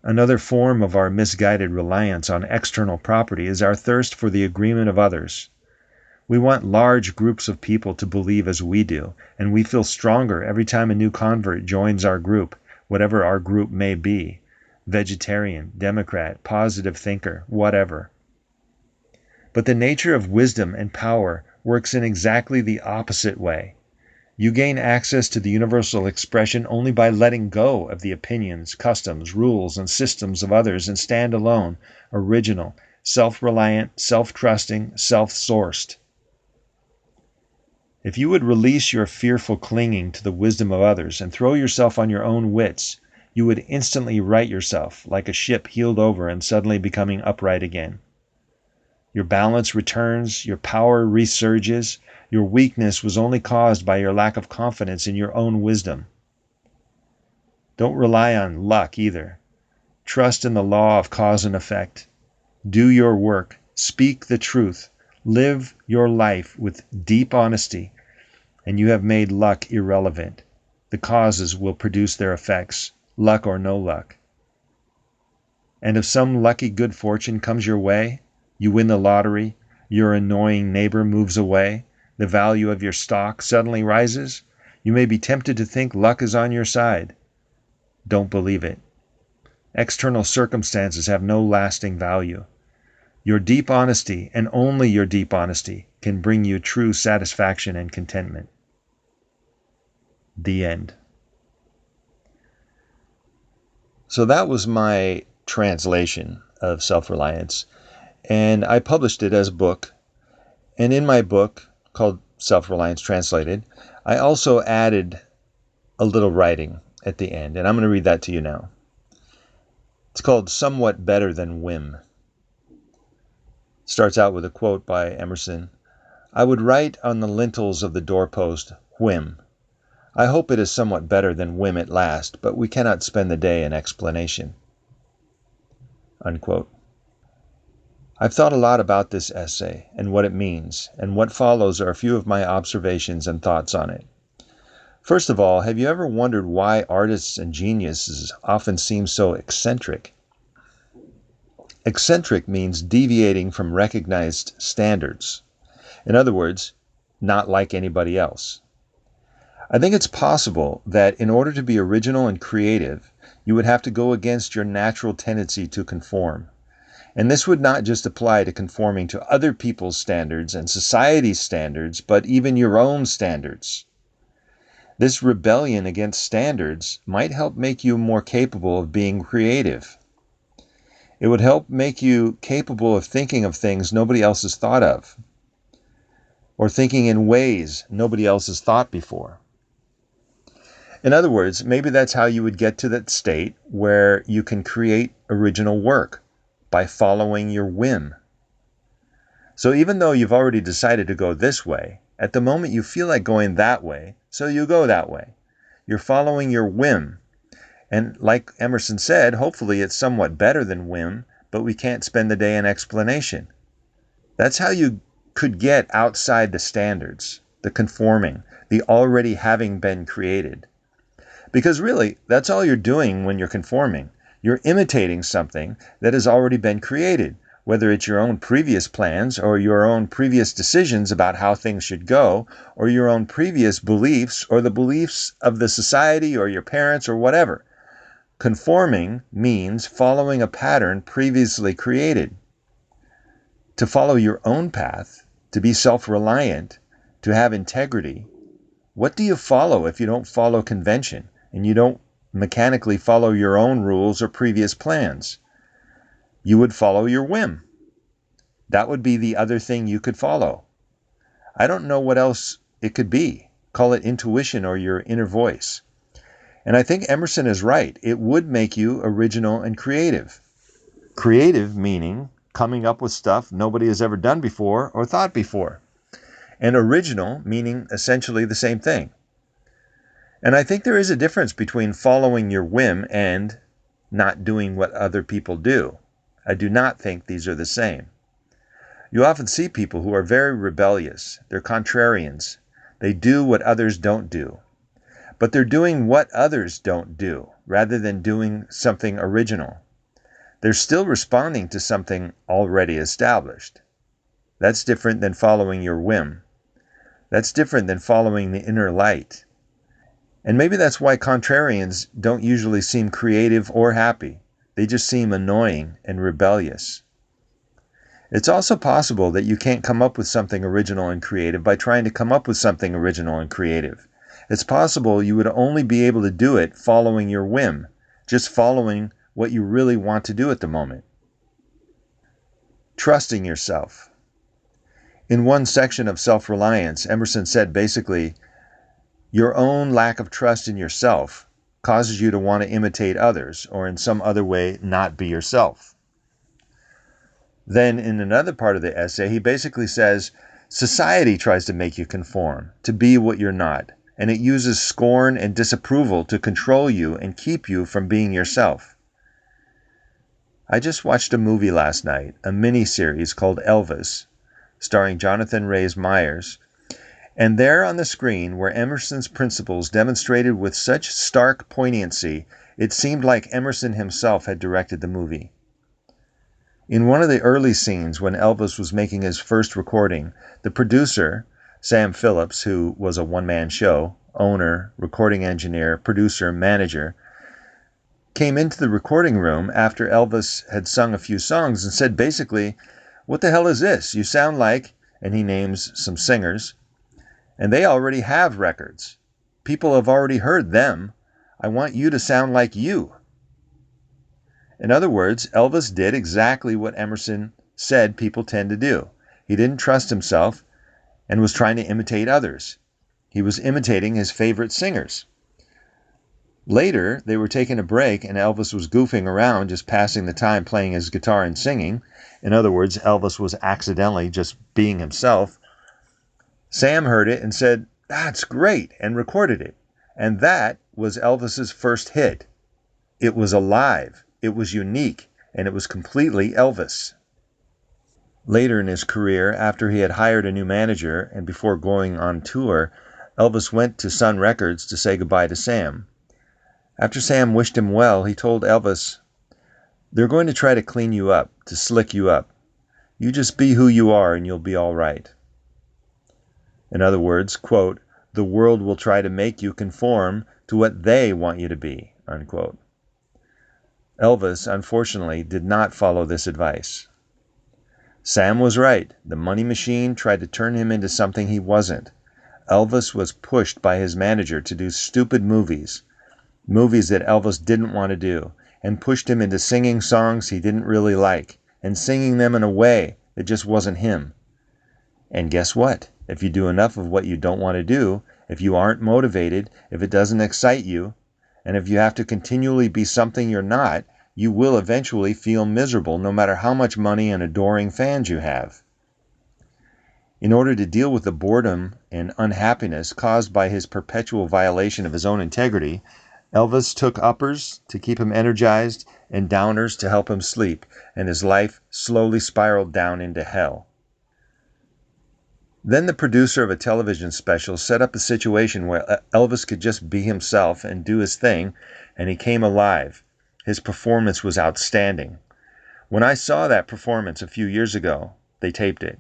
Another form of our misguided reliance on external property is our thirst for the agreement of others. We want large groups of people to believe as we do, and we feel stronger every time a new convert joins our group, whatever our group may be, vegetarian, Democrat, positive thinker, whatever. But the nature of wisdom and power works in exactly the opposite way. You gain access to the universal expression only by letting go of the opinions, customs, rules, and systems of others and stand alone, original, self-reliant, self-trusting, self-sourced. If you would release your fearful clinging to the wisdom of others and throw yourself on your own wits, you would instantly right yourself like a ship heeled over and suddenly becoming upright again. Your balance returns, your power resurges, your weakness was only caused by your lack of confidence in your own wisdom. Don't rely on luck either. Trust in the law of cause and effect. Do your work, speak the truth, live your life with deep honesty, and you have made luck irrelevant. The causes will produce their effects, luck or no luck. And if some lucky good fortune comes your way, you win the lottery, your annoying neighbor moves away, the value of your stock suddenly rises, you may be tempted to think luck is on your side. Don't believe it. External circumstances have no lasting value. Your deep honesty, and only your deep honesty, can bring you true satisfaction and contentment. The end. So that was my translation of Self-Reliance, and I published it as a book. And in my book, called Self-Reliance Translated, I also added a little writing at the end, and I'm going to read that to you now. It's called Somewhat Better Than Whim. It starts out with a quote by Emerson. I would write on the lintels of the doorpost, whim. I hope it is somewhat better than whim at last, but we cannot spend the day in explanation. Unquote. I've thought a lot about this essay and what it means, and what follows are a few of my observations and thoughts on it. First of all, have you ever wondered why artists and geniuses often seem so eccentric? Eccentric means deviating from recognized standards. In other words, not like anybody else. I think it's possible that in order to be original and creative, you would have to go against your natural tendency to conform. And this would not just apply to conforming to other people's standards and society's standards, but even your own standards. This rebellion against standards might help make you more capable of being creative. It would help make you capable of thinking of things nobody else has thought of, or thinking in ways nobody else has thought before. In other words, maybe that's how you would get to that state where you can create original work by following your whim. So even though you've already decided to go this way, at the moment you feel like going that way, so you go that way. You're following your whim. And like Emerson said, hopefully it's somewhat better than whim, but we can't spend the day in explanation. That's how you could get outside the standards, the conforming, the already having been created. Because really, that's all you're doing when you're conforming. You're imitating something that has already been created, whether it's your own previous plans or your own previous decisions about how things should go, or your own previous beliefs or the beliefs of the society or your parents or whatever. Conforming means following a pattern previously created. To follow your own path, to be self-reliant, to have integrity, what do you follow if you don't follow convention and you don't mechanically follow your own rules or previous plans? You would follow your whim. That would be the other thing you could follow. I don't know what else it could be. Call it intuition or your inner voice. And I think Emerson is right. It would make you original and creative. Creative meaning coming up with stuff nobody has ever done before or thought before. And original meaning essentially the same thing. And I think there is a difference between following your whim and not doing what other people do. I do not think these are the same. You often see people who are very rebellious. They're contrarians. They do what others don't do. But they're doing what others don't do, rather than doing something original. They're still responding to something already established. That's different than following your whim. That's different than following the inner light. And maybe that's why contrarians don't usually seem creative or happy. They just seem annoying and rebellious. It's also possible that you can't come up with something original and creative by trying to come up with something original and creative. It's possible you would only be able to do it following your whim, just following what you really want to do at the moment. Trusting yourself. In one section of Self-Reliance, Emerson said basically, your own lack of trust in yourself causes you to want to imitate others or in some other way not be yourself. Then in another part of the essay, he basically says, society tries to make you conform, to be what you're not. And it uses scorn and disapproval to control you and keep you from being yourself. I just watched a movie last night, a mini-series called Elvis, starring Jonathan Rhys-Meyers, and there on the screen were Emerson's principles demonstrated with such stark poignancy, it seemed like Emerson himself had directed the movie. In one of the early scenes when Elvis was making his first recording, the producer, Sam Phillips, who was a one-man show, owner, recording engineer, producer, manager, came into the recording room after Elvis had sung a few songs and said basically, "What the hell is this? You sound like," and he names some singers, "and they already have records. People have already heard them. I want you to sound like you." In other words, Elvis did exactly what Emerson said people tend to do. He didn't trust himself and was trying to imitate others. He was imitating his favorite singers. Later, they were taking a break and Elvis was goofing around, just passing the time playing his guitar and singing. In other words, Elvis was accidentally just being himself. Sam heard it and said, "That's great," and recorded it. And that was Elvis's first hit. It was alive, it was unique, and it was completely Elvis. Later in his career, after he had hired a new manager and before going on tour, Elvis went to Sun Records to say goodbye to Sam. After Sam wished him well, he told Elvis, "They're going to try to clean you up, to slick you up. You just be who you are and you'll be all right." In other words, quote, "The world will try to make you conform to what they want you to be," unquote. Elvis, unfortunately, did not follow this advice. Sam was right. The money machine tried to turn him into something he wasn't. Elvis was pushed by his manager to do stupid movies that Elvis didn't want to do, and pushed him into singing songs he didn't really like, and singing them in a way that just wasn't him. And guess what? If you do enough of what you don't want to do, if you aren't motivated, if it doesn't excite you, and if you have to continually be something you're not, you will eventually feel miserable no matter how much money and adoring fans you have. In order to deal with the boredom and unhappiness caused by his perpetual violation of his own integrity, Elvis took uppers to keep him energized and downers to help him sleep, and his life slowly spiraled down into hell. Then the producer of a television special set up a situation where Elvis could just be himself and do his thing, and he came alive. His performance was outstanding. When I saw that performance a few years ago, they taped it.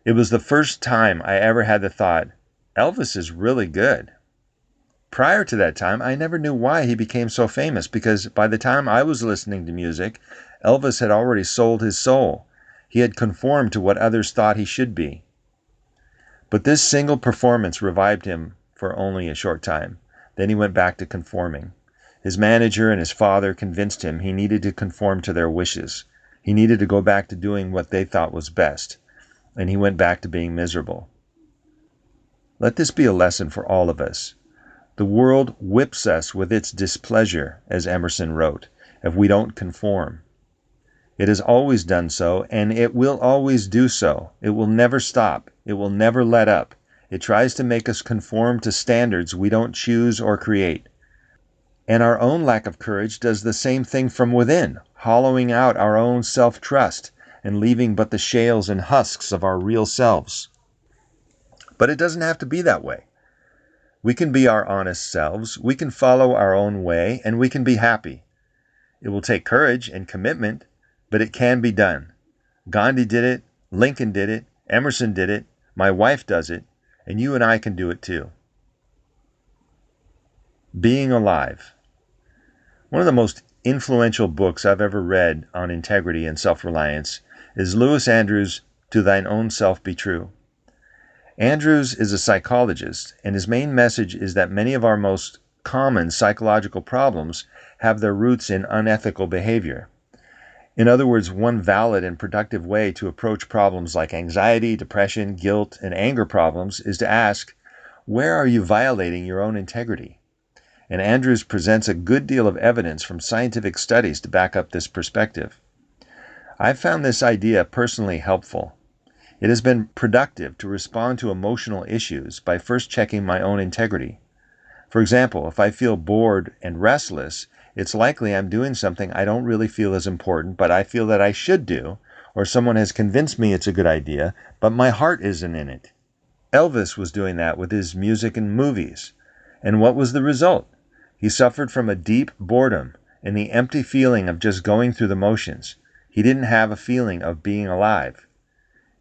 It was the first time I ever had the thought, Elvis is really good. Prior to that time, I never knew why he became so famous, because by the time I was listening to music, Elvis had already sold his soul. He had conformed to what others thought he should be. But this single performance revived him for only a short time. Then he went back to conforming. His manager and his father convinced him he needed to conform to their wishes. He needed to go back to doing what they thought was best. And he went back to being miserable. Let this be a lesson for all of us. The world whips us with its displeasure, as Emerson wrote, if we don't conform. It has always done so, and it will always do so. It will never stop. It will never let up. It tries to make us conform to standards we don't choose or create. And our own lack of courage does the same thing from within, hollowing out our own self-trust and leaving but the shales and husks of our real selves. But it doesn't have to be that way. We can be our honest selves, we can follow our own way, and we can be happy. It will take courage and commitment, but it can be done. Gandhi did it, Lincoln did it, Emerson did it, my wife does it, and you and I can do it too. Being Alive. One of the most influential books I've ever read on integrity and self-reliance is Lewis Andrews' To Thine Own Self Be True. Andrews is a psychologist, and his main message is that many of our most common psychological problems have their roots in unethical behavior. In other words, one valid and productive way to approach problems like anxiety, depression, guilt, and anger problems is to ask, where are you violating your own integrity? And Andrews presents a good deal of evidence from scientific studies to back up this perspective. I've found this idea personally helpful. It has been productive to respond to emotional issues by first checking my own integrity. For example, if I feel bored and restless, it's likely I'm doing something I don't really feel is important, but I feel that I should do, or someone has convinced me it's a good idea, but my heart isn't in it. Elvis was doing that with his music and movies. And what was the result? He suffered from a deep boredom and the empty feeling of just going through the motions. He didn't have a feeling of being alive.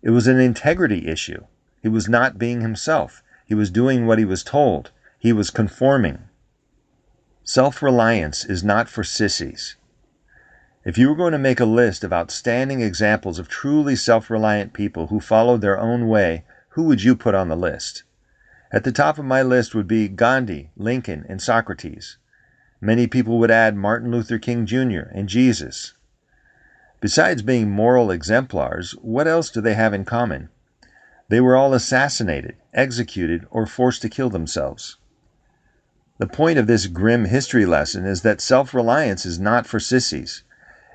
It was an integrity issue. He was not being himself. He was doing what he was told. He was conforming. Self-reliance is not for sissies. If you were going to make a list of outstanding examples of truly self-reliant people who followed their own way, who would you put on the list? At the top of my list would be Gandhi, Lincoln, and Socrates. Many people would add Martin Luther King Jr. and Jesus. Besides being moral exemplars, what else do they have in common? They were all assassinated, executed, or forced to kill themselves. The point of this grim history lesson is that self-reliance is not for sissies.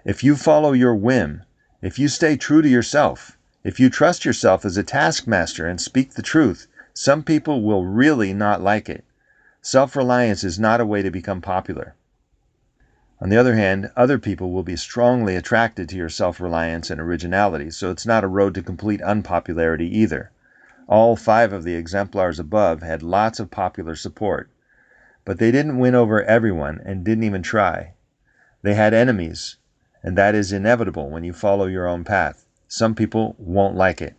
If you follow your whim, if you stay true to yourself, if you trust yourself as a taskmaster and speak the truth, some people will really not like it. Self-reliance is not a way to become popular. On the other hand, other people will be strongly attracted to your self-reliance and originality, so it's not a road to complete unpopularity either. All 5 of the exemplars above had lots of popular support. But they didn't win over everyone and didn't even try. They had enemies, and that is inevitable when you follow your own path. Some people won't like it.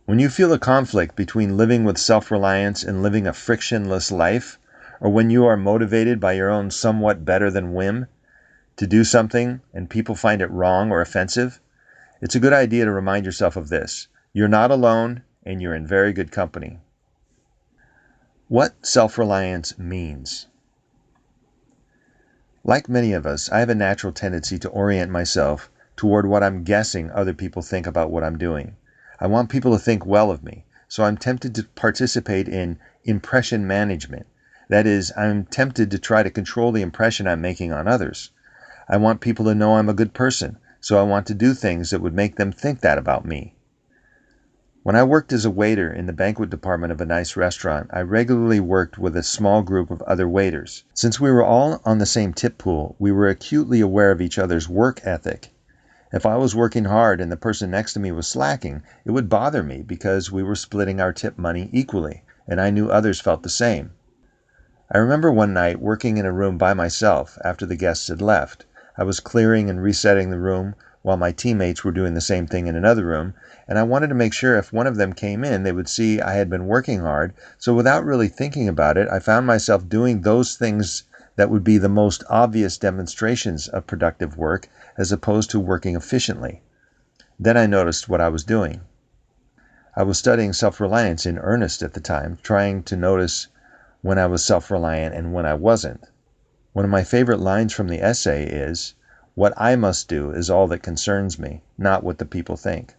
When you feel a conflict between living with self-reliance and living a frictionless life, or when you are motivated by your own somewhat better than whim to do something and people find it wrong or offensive, it's a good idea to remind yourself of this. You're not alone, and you're in very good company. What self-reliance means. Like many of us, I have a natural tendency to orient myself toward what I'm guessing other people think about what I'm doing. I want people to think well of me, so I'm tempted to participate in impression management. That is, I'm tempted to try to control the impression I'm making on others. I want people to know I'm a good person, so I want to do things that would make them think that about me. When I worked as a waiter in the banquet department of a nice restaurant, I regularly worked with a small group of other waiters. Since we were all on the same tip pool, we were acutely aware of each other's work ethic. If I was working hard and the person next to me was slacking, it would bother me because we were splitting our tip money equally, and I knew others felt the same. I remember one night working in a room by myself after the guests had left. I was clearing and resetting the room while my teammates were doing the same thing in another room, and I wanted to make sure if one of them came in, they would see I had been working hard, so without really thinking about it, I found myself doing those things that would be the most obvious demonstrations of productive work as opposed to working efficiently. Then I noticed what I was doing. I was studying self-reliance in earnest at the time, trying to notice when I was self-reliant and when I wasn't. One of my favorite lines from the essay is, "What I must do is all that concerns me, not what the people think."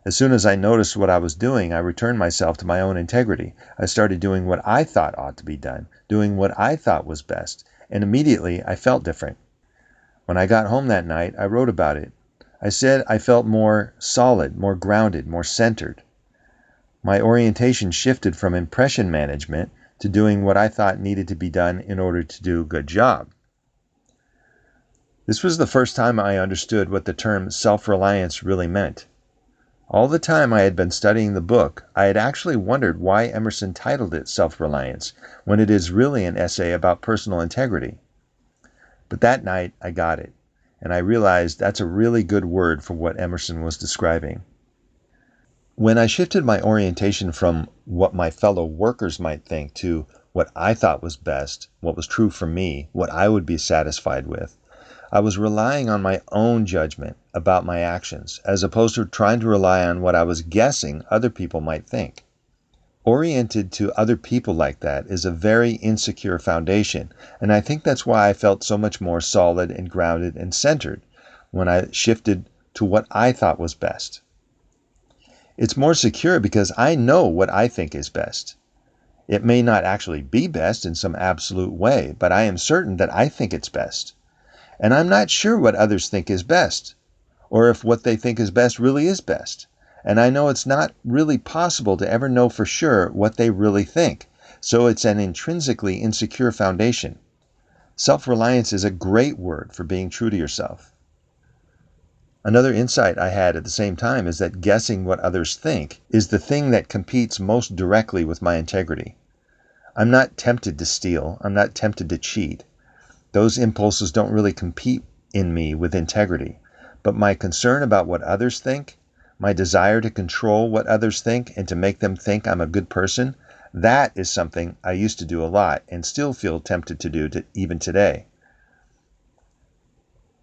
As soon as I noticed what I was doing, I returned myself to my own integrity. I started doing what I thought ought to be done, doing what I thought was best, and immediately I felt different. When I got home that night, I wrote about it. I said I felt more solid, more grounded, more centered. My orientation shifted from impression management to doing what I thought needed to be done in order to do a good job. This was the first time I understood what the term self-reliance really meant. All the time I had been studying the book, I had actually wondered why Emerson titled it Self-Reliance, when it is really an essay about personal integrity. But that night, I got it, and I realized that's a really good word for what Emerson was describing. When I shifted my orientation from what my fellow workers might think to what I thought was best, what was true for me, what I would be satisfied with, I was relying on my own judgment about my actions, as opposed to trying to rely on what I was guessing other people might think. Oriented to other people like that is a very insecure foundation, and I think that's why I felt so much more solid and grounded and centered when I shifted to what I thought was best. It's more secure because I know what I think is best. It may not actually be best in some absolute way, but I am certain that I think it's best. And I'm not sure what others think is best, or if what they think is best really is best. And I know it's not really possible to ever know for sure what they really think, so it's an intrinsically insecure foundation. Self-reliance is a great word for being true to yourself. Another insight I had at the same time is that guessing what others think is the thing that competes most directly with my integrity. I'm not tempted to steal. I'm not tempted to cheat. Those impulses don't really compete in me with integrity. But my concern about what others think, my desire to control what others think and to make them think I'm a good person, that is something I used to do a lot and still feel tempted to do even today.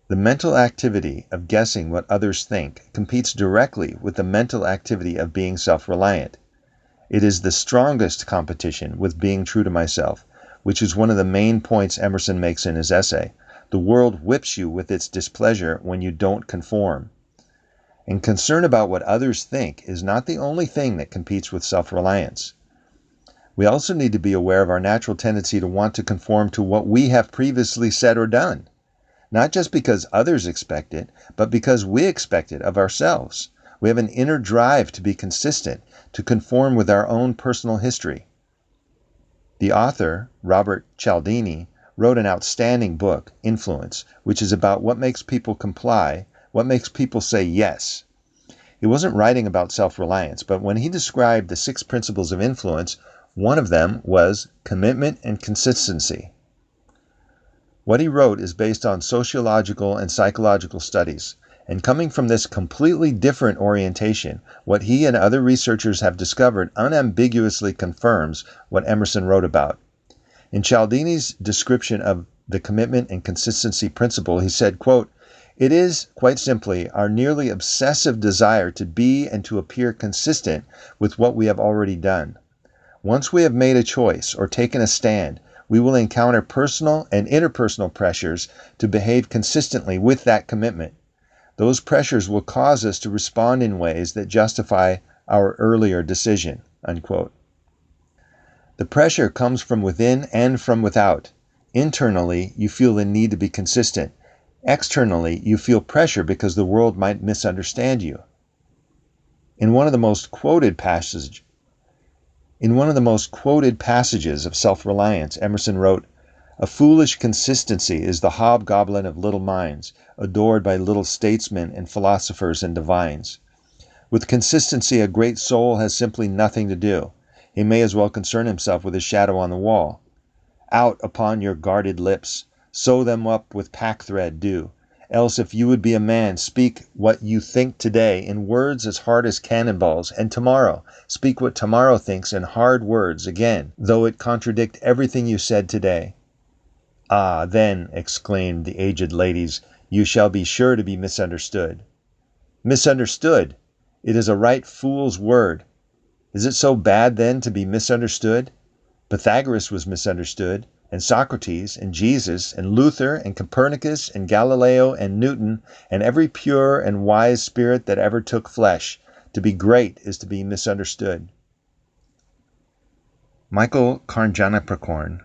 The mental activity of guessing what others think competes directly with the mental activity of being self-reliant. It is the strongest competition with being true to myself, which is one of the main points Emerson makes in his essay. The world whips you with its displeasure when you don't conform. And concern about what others think is not the only thing that competes with self-reliance. We also need to be aware of our natural tendency to want to conform to what we have previously said or done. Not just because others expect it, but because we expect it of ourselves. We have an inner drive to be consistent, to conform with our own personal history. The author, Robert Cialdini, wrote an outstanding book, Influence, which is about what makes people comply, what makes people say yes. He wasn't writing about self-reliance, but when he described the 6 principles of influence, one of them was commitment and consistency. What he wrote is based on sociological and psychological studies, and coming from this completely different orientation, what he and other researchers have discovered unambiguously confirms what Emerson wrote about. In Cialdini's description of the commitment and consistency principle, he said, quote, "It is, quite simply, our nearly obsessive desire to be and to appear consistent with what we have already done. Once we have made a choice or taken a stand, we will encounter personal and interpersonal pressures to behave consistently with that commitment. Those pressures will cause us to respond in ways that justify our earlier decision." Unquote. The pressure comes from within and from without. Internally, you feel the need to be consistent. Externally, you feel pressure because the world might misunderstand you. In one of the most quoted passages of Self-Reliance, Emerson wrote, "A foolish consistency is the hobgoblin of little minds, adored by little statesmen and philosophers and divines. With consistency, a great soul has simply nothing to do. He may as well concern himself with his shadow on the wall. Out upon your guarded lips, sew them up with packthread, do. Else, if you would be a man, speak what you think today in words as hard as cannonballs, and tomorrow speak what tomorrow thinks in hard words again, though it contradict everything you said today." "Ah, then," exclaimed the aged ladies, "you shall be sure to be misunderstood." Misunderstood! It is a right fool's word. Is it so bad, then, to be misunderstood? Pythagoras was misunderstood, and Socrates, and Jesus, and Luther, and Copernicus, and Galileo, and Newton, and every pure and wise spirit that ever took flesh. To be great is to be misunderstood. Michael Karnjanaprakorn,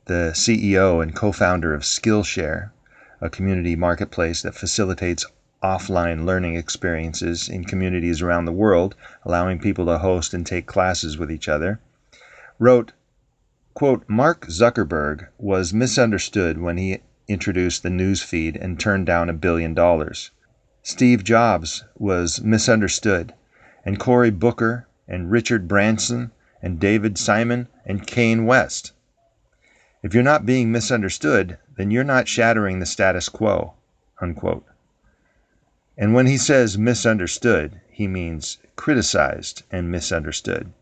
the CEO and co-founder of Skillshare, a community marketplace that facilitates offline learning experiences in communities around the world, allowing people to host and take classes with each other, wrote, quote, "Mark Zuckerberg was misunderstood when he introduced the news feed and turned down $1 billion. Steve Jobs was misunderstood, and Cory Booker and Richard Branson and David Simon and Kanye West. If you're not being misunderstood, then you're not shattering the status quo." Unquote. And when he says misunderstood, he means criticized and misunderstood.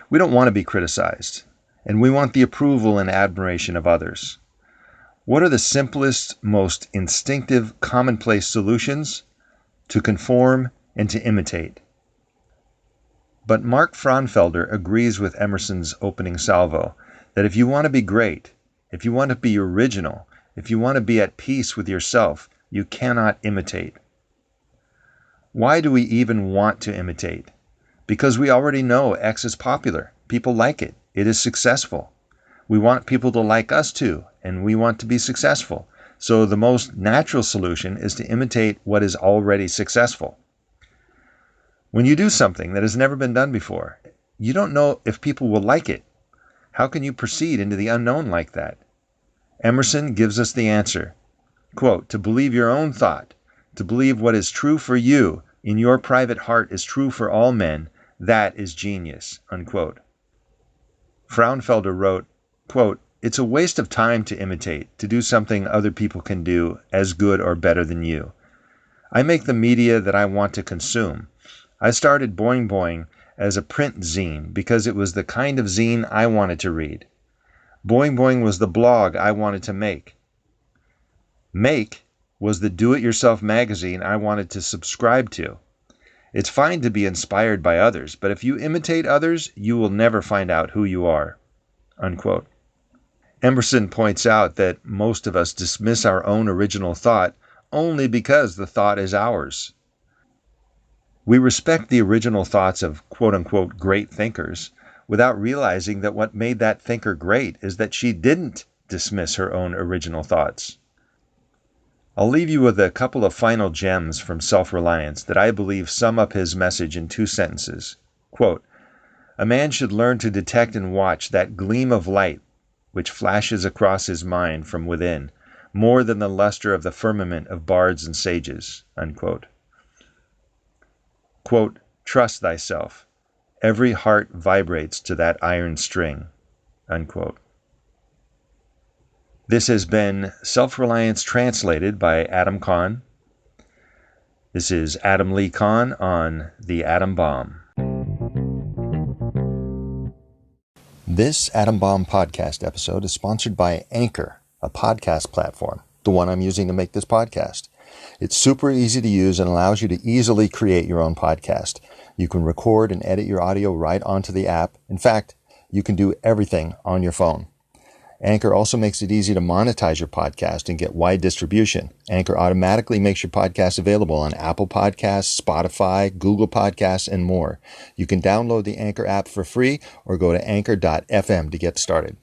We don't want to be criticized, and we want the approval and admiration of others. What are the simplest, most instinctive, commonplace solutions? To conform and to imitate. But Mark Frauenfelder agrees with Emerson's opening salvo that if you want to be great, if you want to be original, if you want to be at peace with yourself, you cannot imitate. Why do we even want to imitate? Because we already know X is popular. People like it. It is successful. We want people to like us too, and we want to be successful. So the most natural solution is to imitate what is already successful. When you do something that has never been done before, you don't know if people will like it. How can you proceed into the unknown like that? Emerson gives us the answer. Quote, "To believe your own thought, to believe what is true for you in your private heart is true for all men, that is genius." Unquote. Frauenfelder wrote, quote, "It's a waste of time to imitate, to do something other people can do as good or better than you. I make the media that I want to consume. I started Boing Boing as a print zine because it was the kind of zine I wanted to read. Boing Boing was the blog I wanted to make. Make was the do-it-yourself magazine I wanted to subscribe to. It's fine to be inspired by others, but if you imitate others, you will never find out who you are." Unquote. Emerson points out that most of us dismiss our own original thought only because the thought is ours. We respect the original thoughts of quote-unquote great thinkers without realizing that what made that thinker great is that she didn't dismiss her own original thoughts. I'll leave you with a couple of final gems from Self-Reliance that I believe sum up his message in 2 sentences. Quote, "A man should learn to detect and watch that gleam of light which flashes across his mind from within, more than the luster of the firmament of bards and sages." Unquote. Quote, "Trust thyself. Every heart vibrates to that iron string." Unquote. This has been Self-Reliance Translated by Adam Kahn. This is Adam Lee Kahn on The Atom Bomb. This Atom Bomb podcast episode is sponsored by Anchor, a podcast platform, the one I'm using to make this podcast. It's super easy to use and allows you to easily create your own podcast. You can record and edit your audio right onto the app. In fact, you can do everything on your phone. Anchor also makes it easy to monetize your podcast and get wide distribution. Anchor automatically makes your podcast available on Apple Podcasts, Spotify, Google Podcasts, and more. You can download the Anchor app for free or go to anchor.fm to get started.